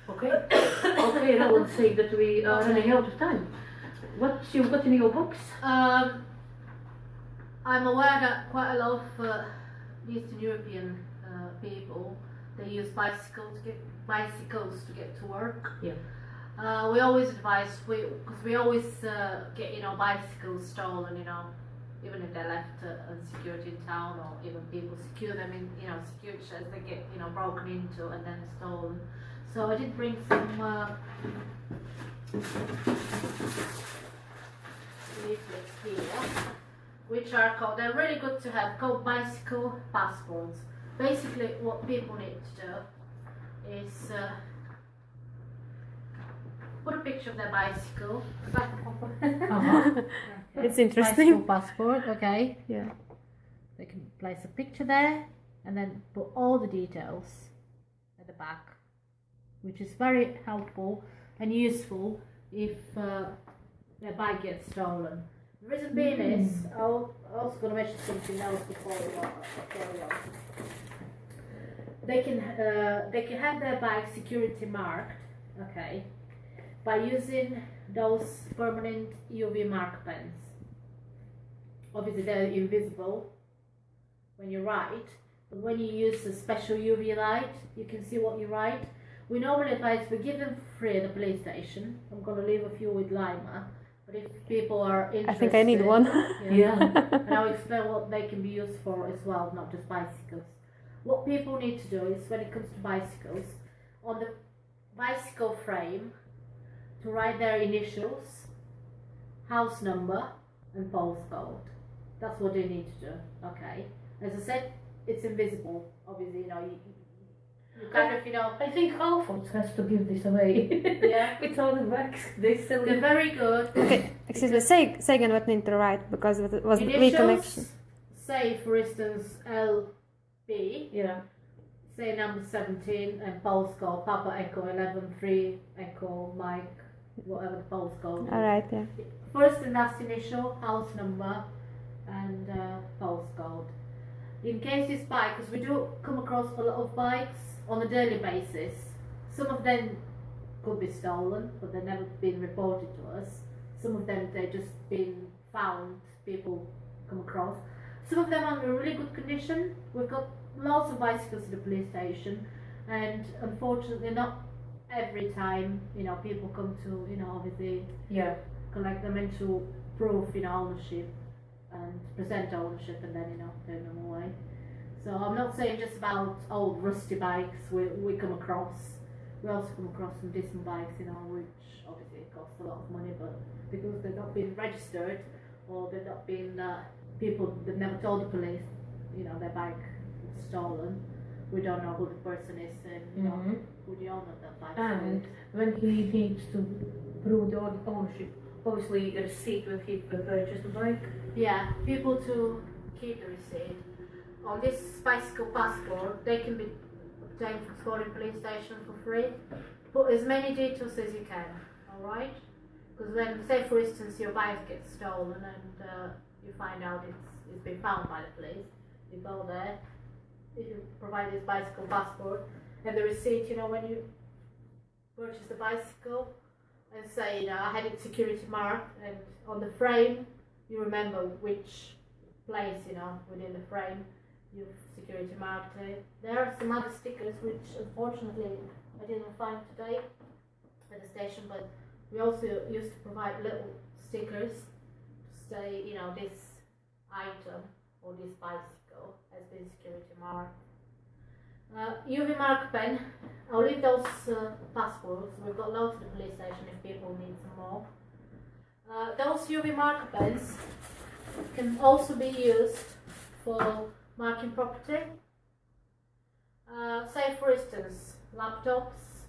S1: Okay, okay, I will say that we are running out of time. What you've got in your books?
S3: I'm aware that quite a lot of Eastern European people, they use bicycles to get to work.
S1: Yeah.
S3: We always advise, because we always get, you know, bicycles stolen, you know, even if they're left unsecurity in town, or even people secure them in, you know, security sheds, they get, you know, broken into and then stolen. So I did bring some leaflets here, which are called, they're really good to have, called bicycle passports. Basically what people need to do is put a picture of their bicycle.
S2: It's interesting.
S3: Bicycle passport, okay.
S2: Yeah.
S3: They can place a picture there and then put all the details at the back, which is very helpful and useful if their bike gets stolen. The reason being is, I'm also going to mention something else before we carry on. They can have their bike security marked, okay, by using those permanent UV mark pens. Obviously they're invisible when you write, but when you use a special UV light, you can see what you write. We normally advise, we give them for free at the police station. I'm going to leave a few with Lima, but if people are interested...
S2: I think I need one.
S3: Yeah. And I'll explain what they can be used for as well, not just bicycles. What people need to do is, when it comes to bicycles, on the bicycle frame, to write their initials, house number and postcode. That's what they need to do, okay? As I said, it's invisible, obviously, you know, you kind of, you know...
S1: I think Halfords has to give this away.
S3: Yeah.
S1: With all the bags, they sell
S3: They're
S1: it.
S3: very good.
S2: Okay, excuse me, say again what need to write, because it was the
S3: Initials,
S2: reconnection.
S3: say, for instance, LB,
S1: Yeah.
S3: say number 17, and postcode, Papa Echo 11-3, Echo Mike, whatever the postcode is.
S2: Alright, yeah.
S3: First and last initial, house number, and postcode. In case this bike, because we do come across a lot of bikes on a daily basis, some of them could be stolen, but they've never been reported to us. Some of them, they've just been found, people come across. Some of them are in really good condition. We've got lots of bicycles at the police station, and unfortunately not every time, you know, people come to, you know, obviously collect them into proof, you know, ownership and present ownership, and then, you know, turn them away. So I'm not saying just about old rusty bikes we come across. We also come across some decent bikes, you know, which obviously cost a lot of money, but because they've not been registered, or they've not been they've never told the police, you know, their bike was stolen. We don't know who the person is, and you know, who the owner of that bike is.
S1: And when he needs to prove the ownership, obviously a receipt when he purchased the bike.
S3: Yeah, people to keep the receipt. On this bicycle passport, they can be obtained from Sporting Police Station for free. Put as many details as you can, alright? Because when, say for instance, your bike gets stolen and you find out it's been found by the police, you go there, if you provide this bicycle passport and the receipt, you know, when you purchase the bicycle, and say, you know, I had it security marked, and on the frame, you remember which place, you know, within the frame you've security marked it. There are some other stickers which unfortunately I didn't find today at the station, but we also used to provide little stickers to say, you know, this item or this bicycle has been security marked. UV mark pen, I'll leave those passports. We've got loads at the police station if people need some more. Those UV marker pens can also be used for marking property. Say for instance, laptops,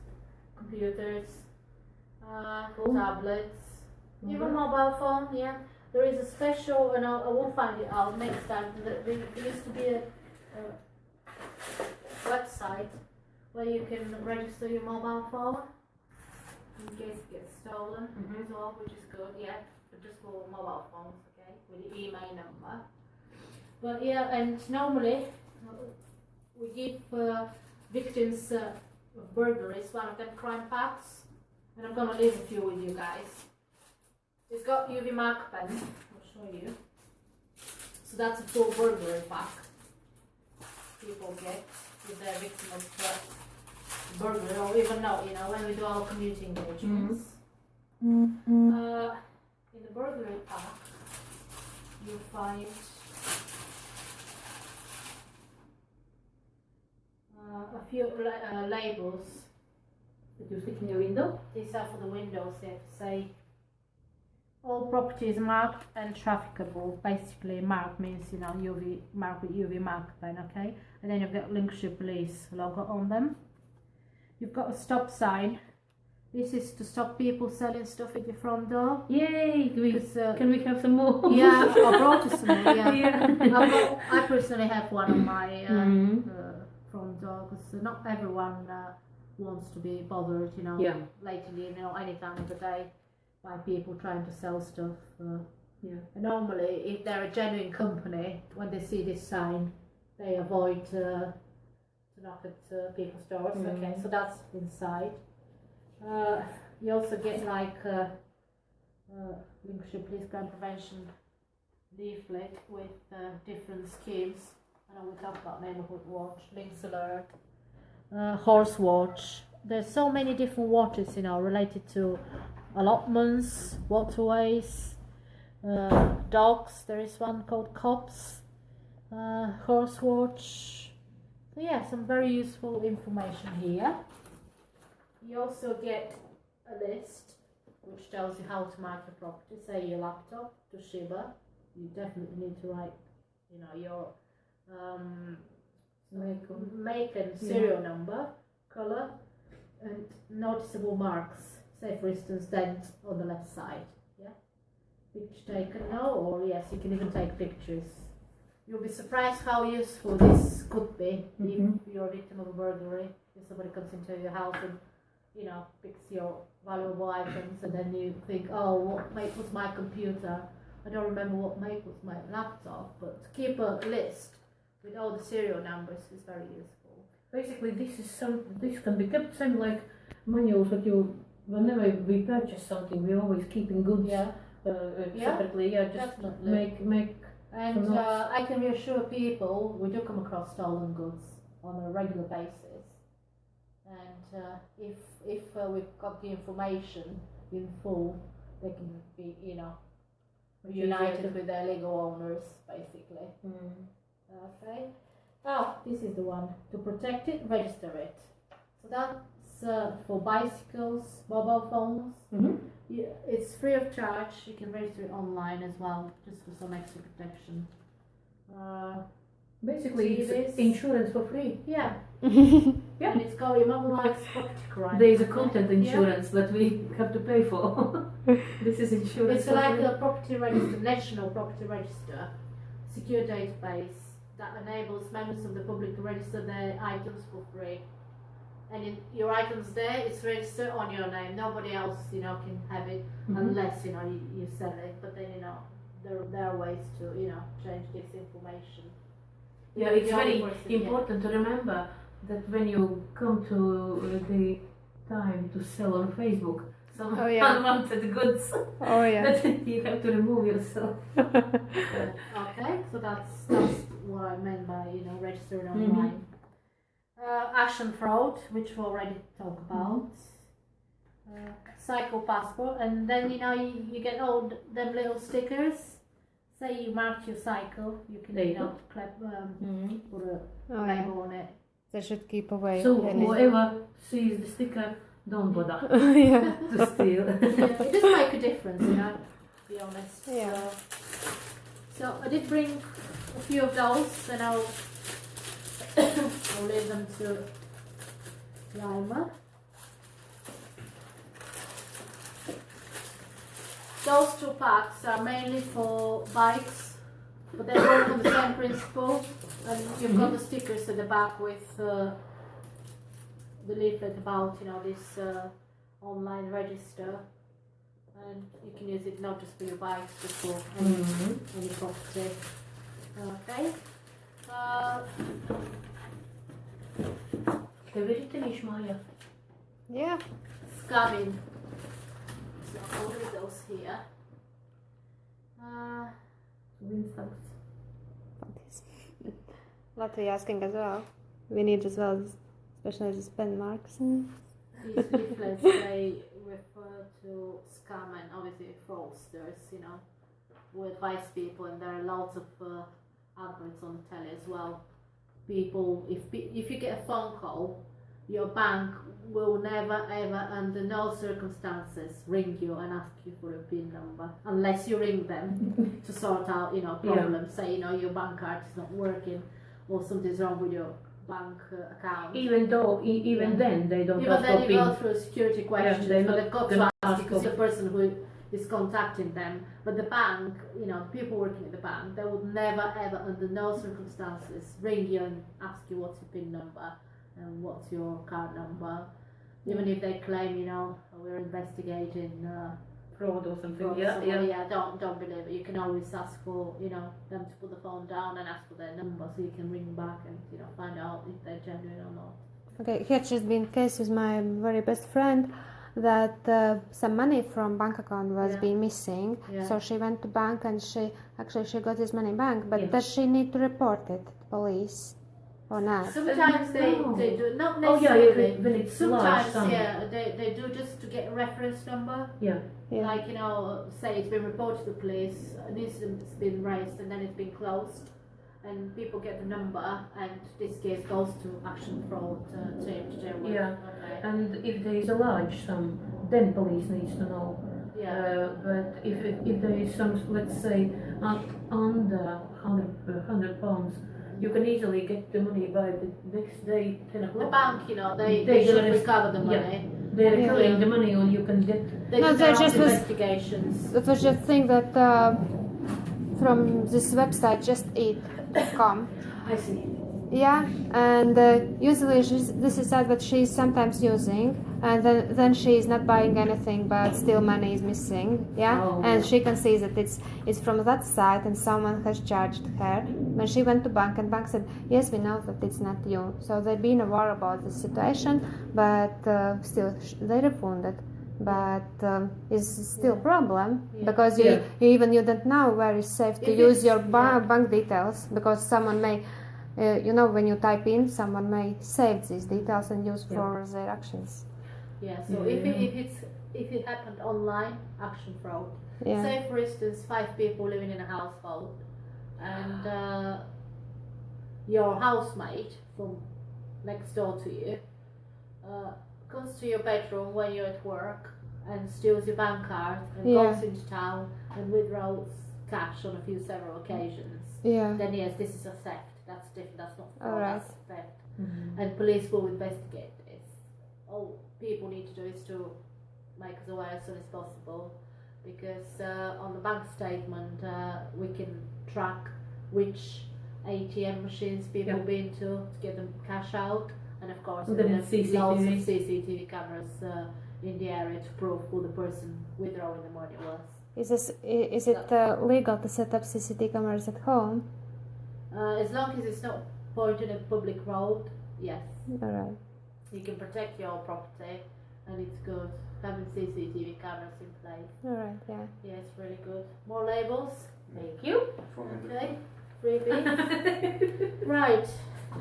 S3: computers, tablets, even mobile phone, yeah. There is a special, and I won't find it out next time, there used to be a website where you can register your mobile phone in case it gets stolen as well, which is good, yeah, but just for mobile phones, okay, with the email number. But yeah, and normally we give victims of burglaries one of them crime packs, and I'm gonna leave a few with you guys. It's got UV mark pen. I'll show you. So that's a full burglary pack people get if they're victim of burglary, or even now, you know, when we do our community engagements. In the burglary pack, you'll find a few labels
S1: that you stick in your window.
S3: These are for the windows. They have to say all property is marked and trafficable. Basically, marked means, you know, UV mark with UV mark pen, okay? And then you've got Linkshire Police logo on them. You've got a stop sign. This is to stop people selling stuff at your front door.
S1: Yay! Can we have some more?
S3: Yeah, I brought you some more. Yeah. I personally have one on my front door, because not everyone wants to be bothered, you know, lately, you know, any time of the day by people trying to sell stuff. And normally, if they're a genuine company, when they see this sign, they avoid to knock at people's doors. Okay, so that's inside. You also get like Linkshire Police Crime Prevention leaflet with different schemes. I know we talked about Neighbourhood Watch, Links Alert, Horse Watch. There's so many different watches, you know, related to allotments, waterways, dogs. There is one called Cops, Horse Watch. So yeah, some very useful information here. You also get a list which tells you how to mark your property. Say your laptop, Toshiba. You definitely need to write, you know, your make and serial number, color, and noticeable marks. Say for instance, dent on the left side. Yeah, picture taken now, or yes, you can even take pictures. You'll be surprised how useful this could be if you're a victim of a burglary. If somebody comes into your house and, you know, picks your valuable items, and then you think, oh, what make was my computer? I don't remember what make was my laptop, but to keep a list with all the serial numbers is very useful.
S1: Basically, this can be kept same like manuals that you, whenever we purchase something, we always keeping goods separately. Yeah, just
S3: definitely.
S1: make.
S3: And I can reassure people, we do come across stolen goods on a regular basis. And if we've got the information in full, they can be, you know, reunited with their legal owners, basically. Okay. Oh, this is the one. To protect it, register it. So that's for bicycles, mobile phones. It's free of charge. You can register it online as well, just for some extra protection.
S1: Basically, it's insurance for free.
S3: Yeah.
S1: Yeah.
S3: And it's called immobilized property crime.
S1: There is a content insurance that we have to pay for. This is insurance.
S3: It's like a property register, national property register, secure database that enables members of the public to register their items for free. And your items there, it's registered on your name. Nobody else, you know, can have it unless, you know, you sell it. But then, you know, there are ways to, you know, change this information.
S1: Yeah, it's very important to remember that when you come to the time to sell on Facebook some unwanted goods, that you have to remove yourself.
S3: Okay, so that's what I meant by, you know, registering online. Action fraud, which we already talked about. Cycle passport, and then, you know, you get all them little stickers. Say you marked your cycle, you can, you know, put a label on it.
S2: They should keep away.
S1: So whoever sees the sticker, don't bother to steal.
S3: It doesn't make a difference, you know, to be honest.
S2: Yeah.
S3: So I did bring a few of those, and I'll leave them to Lima. Those two packs are mainly for bikes, but they work on the same principle. And you've got the stickers at the back with the leaflet about, you know, this online register, and you can use it not just for your bikes, but for any property. Okay.
S2: Yeah.
S3: Scabbing. So I'll leave those here.
S1: Winstaugs.
S2: Paldies. Latvijā asking as well. We need as well specialized pen marks.
S3: These leaflets, they refer to scam and obviously fraudsters, you know, who advise people, and there are lots of adverts on the telly as well. People, if you get a phone call, your bank will never ever under no circumstances ring you and ask you for a PIN number unless you ring them to sort out, you know, problems. Say, you know, your bank card is not working or something's wrong with your bank account.
S1: Even then they don't
S3: Even
S1: ask
S3: then
S1: for
S3: you go
S1: PIN.
S3: through security questions,
S1: they're
S3: but
S1: not
S3: they've got
S1: gonna
S3: to ask
S1: ask
S3: because
S1: for-
S3: the person who is contacting them. But the bank, you know, the people working at the bank, they would never ever under no circumstances ring you and ask you what's your PIN number and what's your card number. Even if they claim, you know, we're investigating
S1: Fraud or something.
S3: fraud
S1: Yeah,
S3: somewhere,
S1: yeah.
S3: don't believe it. You can always ask for, you know, them to put the phone down and ask for their number so you can ring back and, you know, find out if they're genuine or not.
S2: Okay, here just been a case with my very best friend that some money from bank account was being missing.
S3: Yeah.
S2: So she went to bank and she got this money back. But
S1: Yeah.
S2: does she need to report it to police or not?
S3: Sometimes
S1: no.
S3: they do, not
S1: Oh yeah,
S3: necessarily.
S1: when it's large
S3: Sometimes,
S1: sum.
S3: yeah, they do just to get a reference number.
S1: Yeah.
S2: Yeah.
S3: Like, you know, say it's been reported to the police, an incident's been raised and then it's been closed, and people get the number, and this case goes to action fraud team to deal with.
S1: Yeah.
S3: Okay.
S1: And if there is a large sum, then police needs to know.
S3: Yeah.
S1: But if there is some, let's say, under 100 pounds, you can easily get the money by the next day, 10
S3: The
S1: o'clock.
S3: bank, you know, they
S1: They
S3: should
S1: gonna-
S3: recover the
S1: yeah.
S3: money.
S1: They're
S2: Yeah.
S1: recovering the money, or you can get.
S3: They
S2: No,
S3: do
S2: they
S3: their own
S2: just was-
S3: investigations.
S2: It was just thing that from this website, justeat.com.
S1: I see.
S2: Yeah, and usually this is that what she's sometimes using, and then she is not buying anything, but still money is missing. Yeah,
S1: Oh.
S2: and she can see that it's from that site, and someone has charged her. When she went to bank, and bank said, yes, we know that it's not you. So they've been aware about the situation, but still they refunded. But it's still problem because you don't know where it's safe to
S3: If
S2: use
S3: it's-
S2: your bank details, because someone may. You know, when you type in, someone may save these details and use for their actions.
S3: Yeah. So if it happened online, action fraud.
S2: Yeah.
S3: Say for instance 5 people living in a household, and your housemate from next door to you comes to your bedroom when you're at work and steals your bank card and goes into town and withdraws cash on several occasions.
S2: Yeah.
S3: Then yes, this is a theft. That's different. That's not fraud.
S2: Alright.
S3: That's theft.
S1: Mm-hmm.
S3: And police will investigate this. All people need to do is to make us aware as soon as possible, because on the bank statement we can track which ATM machines people been to get them cash out, and of course
S1: And then
S3: there's
S1: CCTV.
S3: lots of CCTV cameras in the area to prove who the person withdrawing the money was.
S2: Is it legal to set up CCTV cameras at home?
S3: As long as it's not pointed at public road, yes.
S2: All right.
S3: You can protect your property, and it's good having CCTV cameras in place.
S2: All right. Yeah.
S3: Yes, really good. More labels.
S1: Thank you.
S3: Okay, freebie. Right,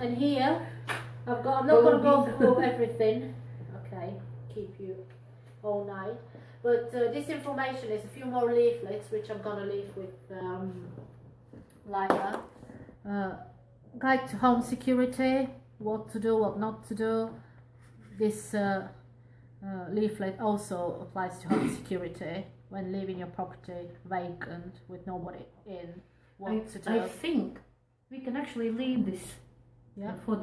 S3: and here I'm not going to go through everything. Okay, keep you all night. But this information is a few more leaflets, which I'm going to leave with Lyra. Guide to home security, what to do, what not to do. This leaflet also applies to home security when leaving your property vacant with nobody in. What to do.
S1: I think we can actually leave this
S3: Yeah.
S1: for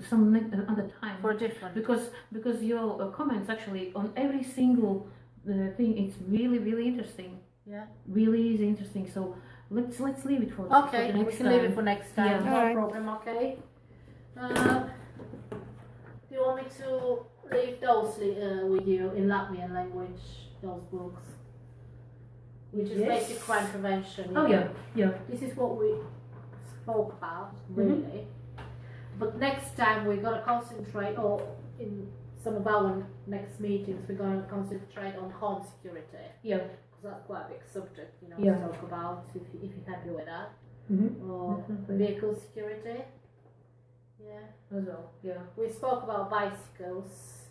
S1: some other time.
S3: For a different.
S1: Because your comments actually on every single thing, it's really interesting.
S3: Yeah.
S1: Really is interesting. So let's leave it for
S3: Okay,
S1: the next
S3: we can leave it for
S1: time.
S3: next time.
S1: Yeah.
S3: No
S2: Alright.
S3: problem. Okay. Do you want me to leave those with you in Latvian language? Those books, which is
S1: Yes.
S3: basic crime prevention. you
S1: Oh
S3: know.
S1: yeah.
S3: This is what we spoke about, really. But next time we're going to concentrate, or in some of our next meetings, we're going to concentrate on home security.
S1: Yeah.
S3: Because that's quite a big subject,
S1: Yeah.
S3: to talk about if you're happy with that. Or
S1: Definitely.
S3: vehicle security. Yeah.
S1: As well, yeah.
S3: We spoke about bicycles,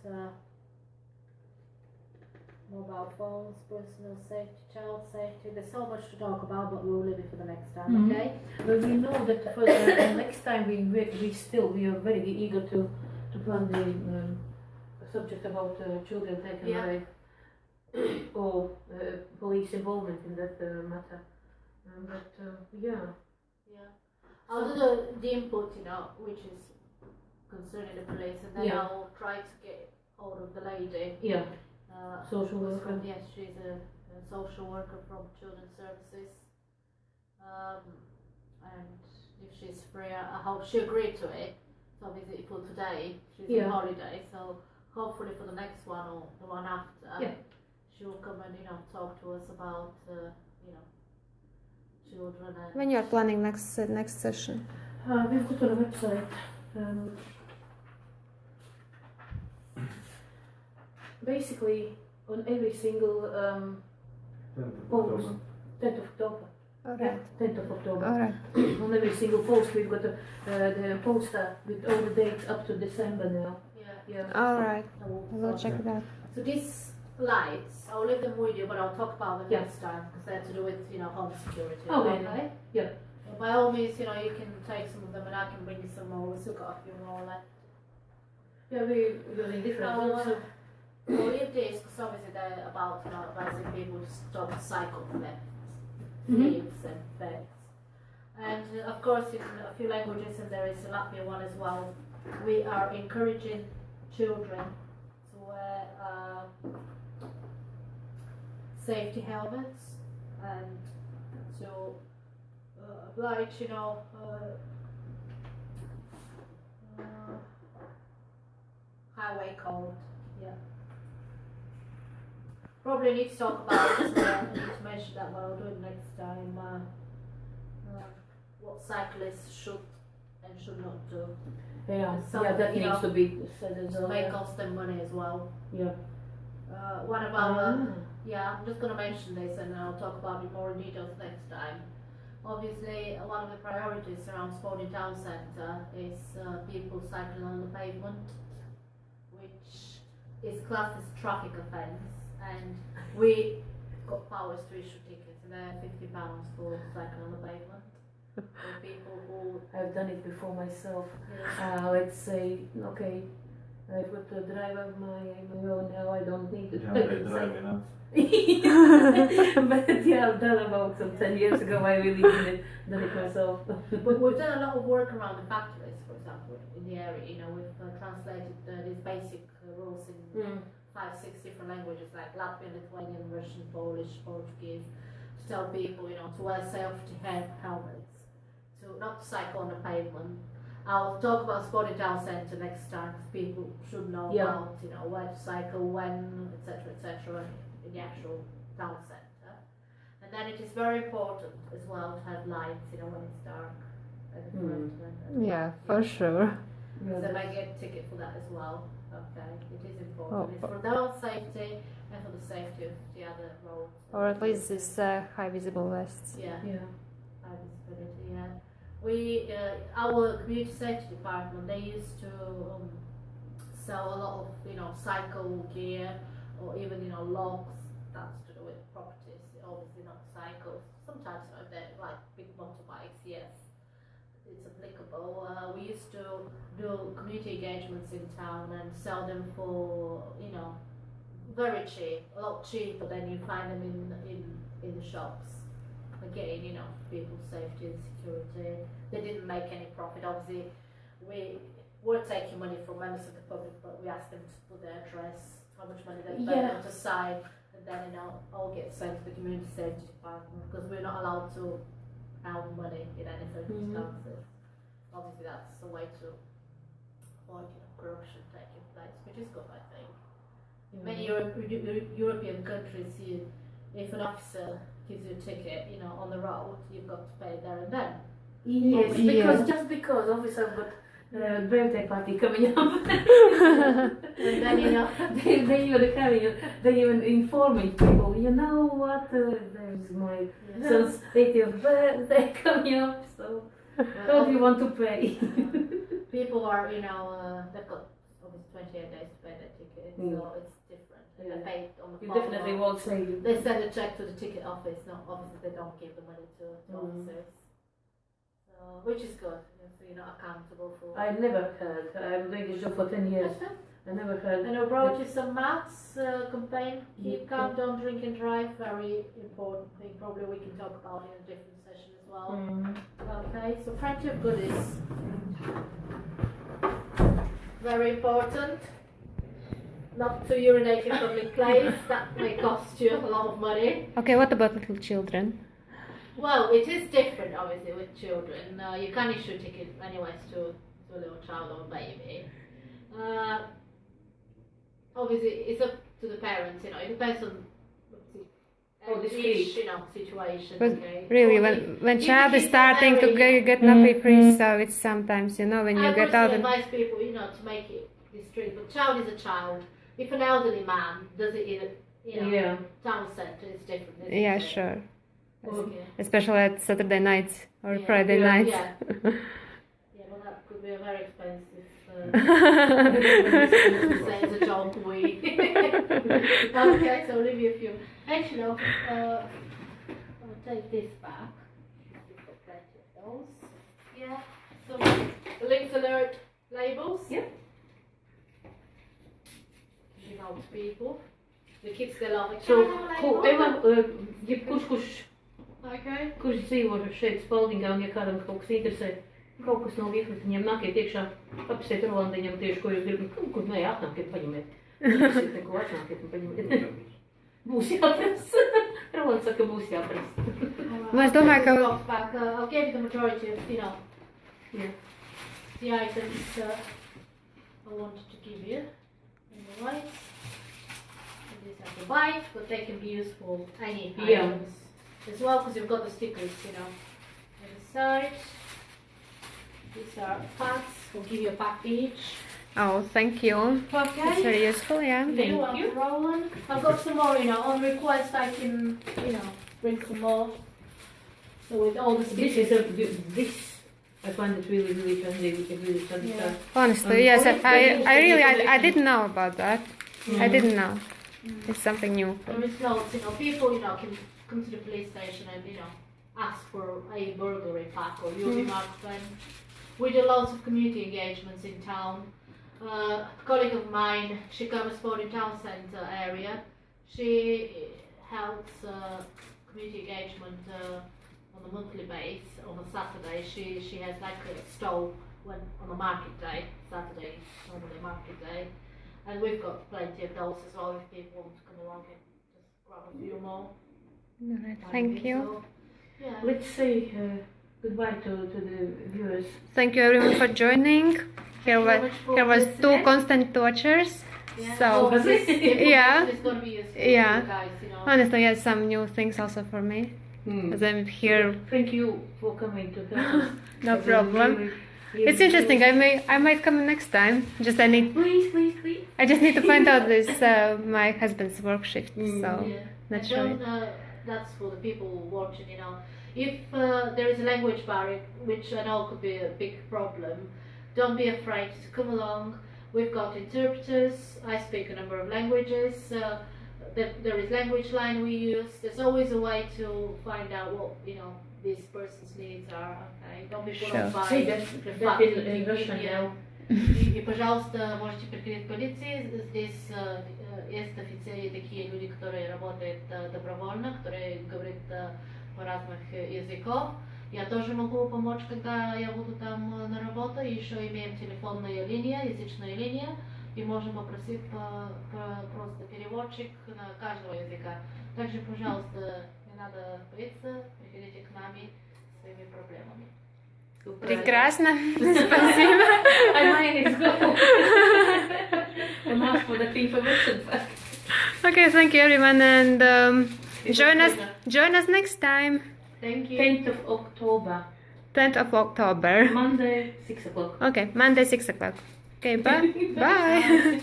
S3: mobile phones, personal safety, child safety. There's so much to talk about, but we'll leave it for the next time,
S1: Mhm.
S3: okay?
S1: But we know that for the next time we are very eager to plan the subject about children taken
S3: Yeah.
S1: away or police involvement in that matter. Yeah.
S3: Yeah. I'll do the input, which is concerning the police, and then
S1: Yeah.
S3: I'll try to get hold of the lady.
S1: Yeah. Social
S3: who's
S1: worker.
S3: Yes, she's a social worker from Children's Services. And if she's free, I hope she agreed to it. So obviously for today, she's
S1: Yeah.
S3: on holiday, so hopefully for the next one or the one after,
S1: Yeah.
S3: she will come and talk to us about children and
S2: When you are planning next session?
S1: We've got on a website. Basically, on every single post, 10th of October.
S2: All
S1: Yeah,
S2: right.
S1: 10th of October.
S2: All right.
S1: On every single post, we've got the poster with all the dates up to December now. Yeah.
S2: All right.
S3: I will
S2: I will check it out.
S3: So these lights, I'll leave them with you, but I'll talk about them
S1: Yeah.
S3: next time because they're to do with home security.
S1: Oh,
S3: okay?
S1: yeah.
S3: By all means, you can take some of them and I can bring you some more. We've still got a few more left.
S1: Yeah, we're using different
S3: I'll
S1: ones.
S3: leave this because obviously they're about advising people to stop cycle theft,
S1: Mhm.
S3: thieves and thefts. And of course, in a few languages, and there is a Latvian one as well, we are encouraging children to wear safety helmets and to oblige, highway code. Yeah. Probably need to talk about it as well. I need to mention that, but I'll do it next time. What cyclists should and should not do.
S1: Yeah,
S3: Some,
S1: that
S3: you
S1: needs
S3: know,
S1: to be said as well.
S3: May
S1: Yeah.
S3: cost them money as well.
S1: Yeah.
S3: One of our, I'm just going to mention this and I'll talk about it more in details next time. Obviously, one of the priorities around Sporting Town Centre is people cycling on the pavement, which is classed as traffic offence, and we got powers to issue tickets, and they're £50 for cycling on the pavement. For people who,
S1: I've done it before myself. Let's say, okay, I've got to drive up my own now, I don't need to
S4: Yeah, they drive in us.
S1: But yeah, I've done about some 10 years ago, I really done it myself.
S3: but we've done a lot of work around the factories, for example, in the area. We've translated these basic rules in 5-6 different languages like Latvian, Lithuanian, Russian, Polish, Portuguese, to tell people, to wear safety helmets, to not cycle on the pavement. I'll talk about Sporting Town Centre next time because people should know about, where to cycle, when, etc., in the actual town centre. And then it is very important as well to have lights, when it's dark.
S2: Yeah, for sure.
S3: So they might get a ticket for that as well. Okay, it is important. It's for their own safety and for the safety of the other roads.
S2: Or at least these high visible vests.
S3: Yeah,
S1: Yeah.
S3: high visibility, yeah. We, our community safety department, they used to sell a lot of, cycle gear or even, locks. That's to do with properties, obviously not cycles. Sometimes they're like big motorbikes, yes. It's applicable. We used to do community engagements in town and sell them for, very cheap, a lot cheaper than you find them in the shops. Again, people's safety and security. They didn't make any profit. Obviously, we were taking money from members of the public, but we asked them to put their address, how much money they spent on to sign, and then all get sent to the community safety department because we're not allowed to have money in any circumstances. Obviously, that's a way to avoid corruption taking place, which is good, I think. In many European countries, if an officer gives you a ticket, on the road, you've got to pay there and then.
S1: Yes, because just because officer got birthday party coming up.
S3: And then, you know,
S1: they even informing people, you know what, there's my son's 80th birthday coming up, so how do you want to pay?
S3: people are, you know, they've got almost 28 days to pay their ticket, so it's different. And they pay it on the
S1: You
S3: phone.
S1: definitely won't say.
S3: They send a check to the ticket office. No, obviously they don't give the money to officers. So, which is good. So you're not accountable for.
S1: I never heard. I'm doing this job for 10 years. I never heard.
S3: And I brought you some maths campaign. Keep calm, don't drink and drive. Very important thing. Probably we can talk about in a different session as well. Okay, so plenty of goodies. Very important. Not to urinate in public place. That may cost you a lot of money.
S2: Okay, what about little children?
S3: Well, it is different, obviously, with children. You can issue tickets anyways to a little child or a baby. Obviously, it's up to the parents. You know, it depends on each, you know, situation.
S2: But
S3: okay?
S2: really, when child is starting to get nappy free, so it's sometimes, you know, when you get out.
S3: I advise people, you know, to make it discreet. But child is a child. If an elderly man does it in a, you know, town centre, it's different. Isn't
S2: Yeah,
S3: it?
S2: sure.
S3: Okay.
S2: Especially at Saturday nights or Friday nights.
S3: Yeah. Well, that could be a very expensive. Say as a joke, we. Okay, so I'll leave you a few. Actually, I'll take this back. We've got plenty of those. Yeah. So links alert labels.
S1: Yeah.
S3: Give out to people. The kids they love it.
S1: So, kurš dzīvo šeit Spaldingā un ja kādam kaut kas interesē, kaut kas nav viegli, viņiem nākiet iekšā, apsiet Rolandiņam tieši, ko jūs gribat, kur nē, atnākiet paņemiet. Apsiet neko, atnākiet un paņemiet. Būs jāprast. Rolands saka, būs jāprast.
S2: Es domāju, ka...
S3: I'll give you the majority of, you know, the items I wanted to give you. Anyway. These are the bites, but they can be used for any items as well, because you've got the stickers, you know, on the side. These are packs. We'll give you a pack each.
S2: Oh, thank you.
S3: Okay.
S2: That's very useful, yeah.
S3: Thank you. Roland. I've got some more, you know, on request I can, you know, bring some more. So with all the stickers.
S1: This I find it really, really friendly. We can really study stuff.
S2: Honestly, yes. I didn't know about that. I didn't know. It's something new.
S3: There is loads, you know, people, you know, can come to the police station and, you know, ask for a burglary pack or you'll be marked when. We do lots of community engagements in town. A colleague of mine, she covers in town centre area. She helps community engagement on a monthly basis. On a Saturday, she has like a stall when on a market day. Saturday, normally market day. And we've got plenty of those as well if people want to come along and just grab a few more.
S2: Alright, thank you.
S3: So, yeah.
S1: Let's say goodbye to the viewers.
S2: Thank you everyone for joining. Here was two constant watchers.
S3: Yeah.
S2: So
S3: yeah. It's going to be useful for you guys, you know.
S2: Honestly, yes, some new things also for me. As I'm here.
S1: Thank you for coming to us.
S2: No problem. It's interesting. I might come next time. Just
S1: Please.
S2: I just need to find out this my husband's work shift. So not sure.
S3: That's for the people watching. You know, if there is a language barrier, which I know could be a big problem, don't be afraid to come along. We've got interpreters. I speak a number of languages. There is language line we use. There's always a way to find out what, you know, this person's needs are. Okay, don't be put off by the fact that И, пожалуйста, можете прикрыть полиции. Здесь есть офицеры, такие люди, которые работают добровольно, которые говорят по разных языков. Я тоже могу помочь, когда я буду там на работе. Еще имеем телефонная линия, язычная линия. И можем попросить просто переводчик на каждого языка. Также, пожалуйста, не надо бояться, приходите к нами с своими проблемами.
S2: Прекрасно. Спасибо.
S1: I might as go. And ask for the information back.
S2: Okay, thank you everyone, and join us next time.
S3: Thank you.
S1: 10th of October.
S2: 10th of October.
S1: Monday, 6 o'clock.
S2: Okay, Monday, 6 o'clock. Okay, bye. Bye.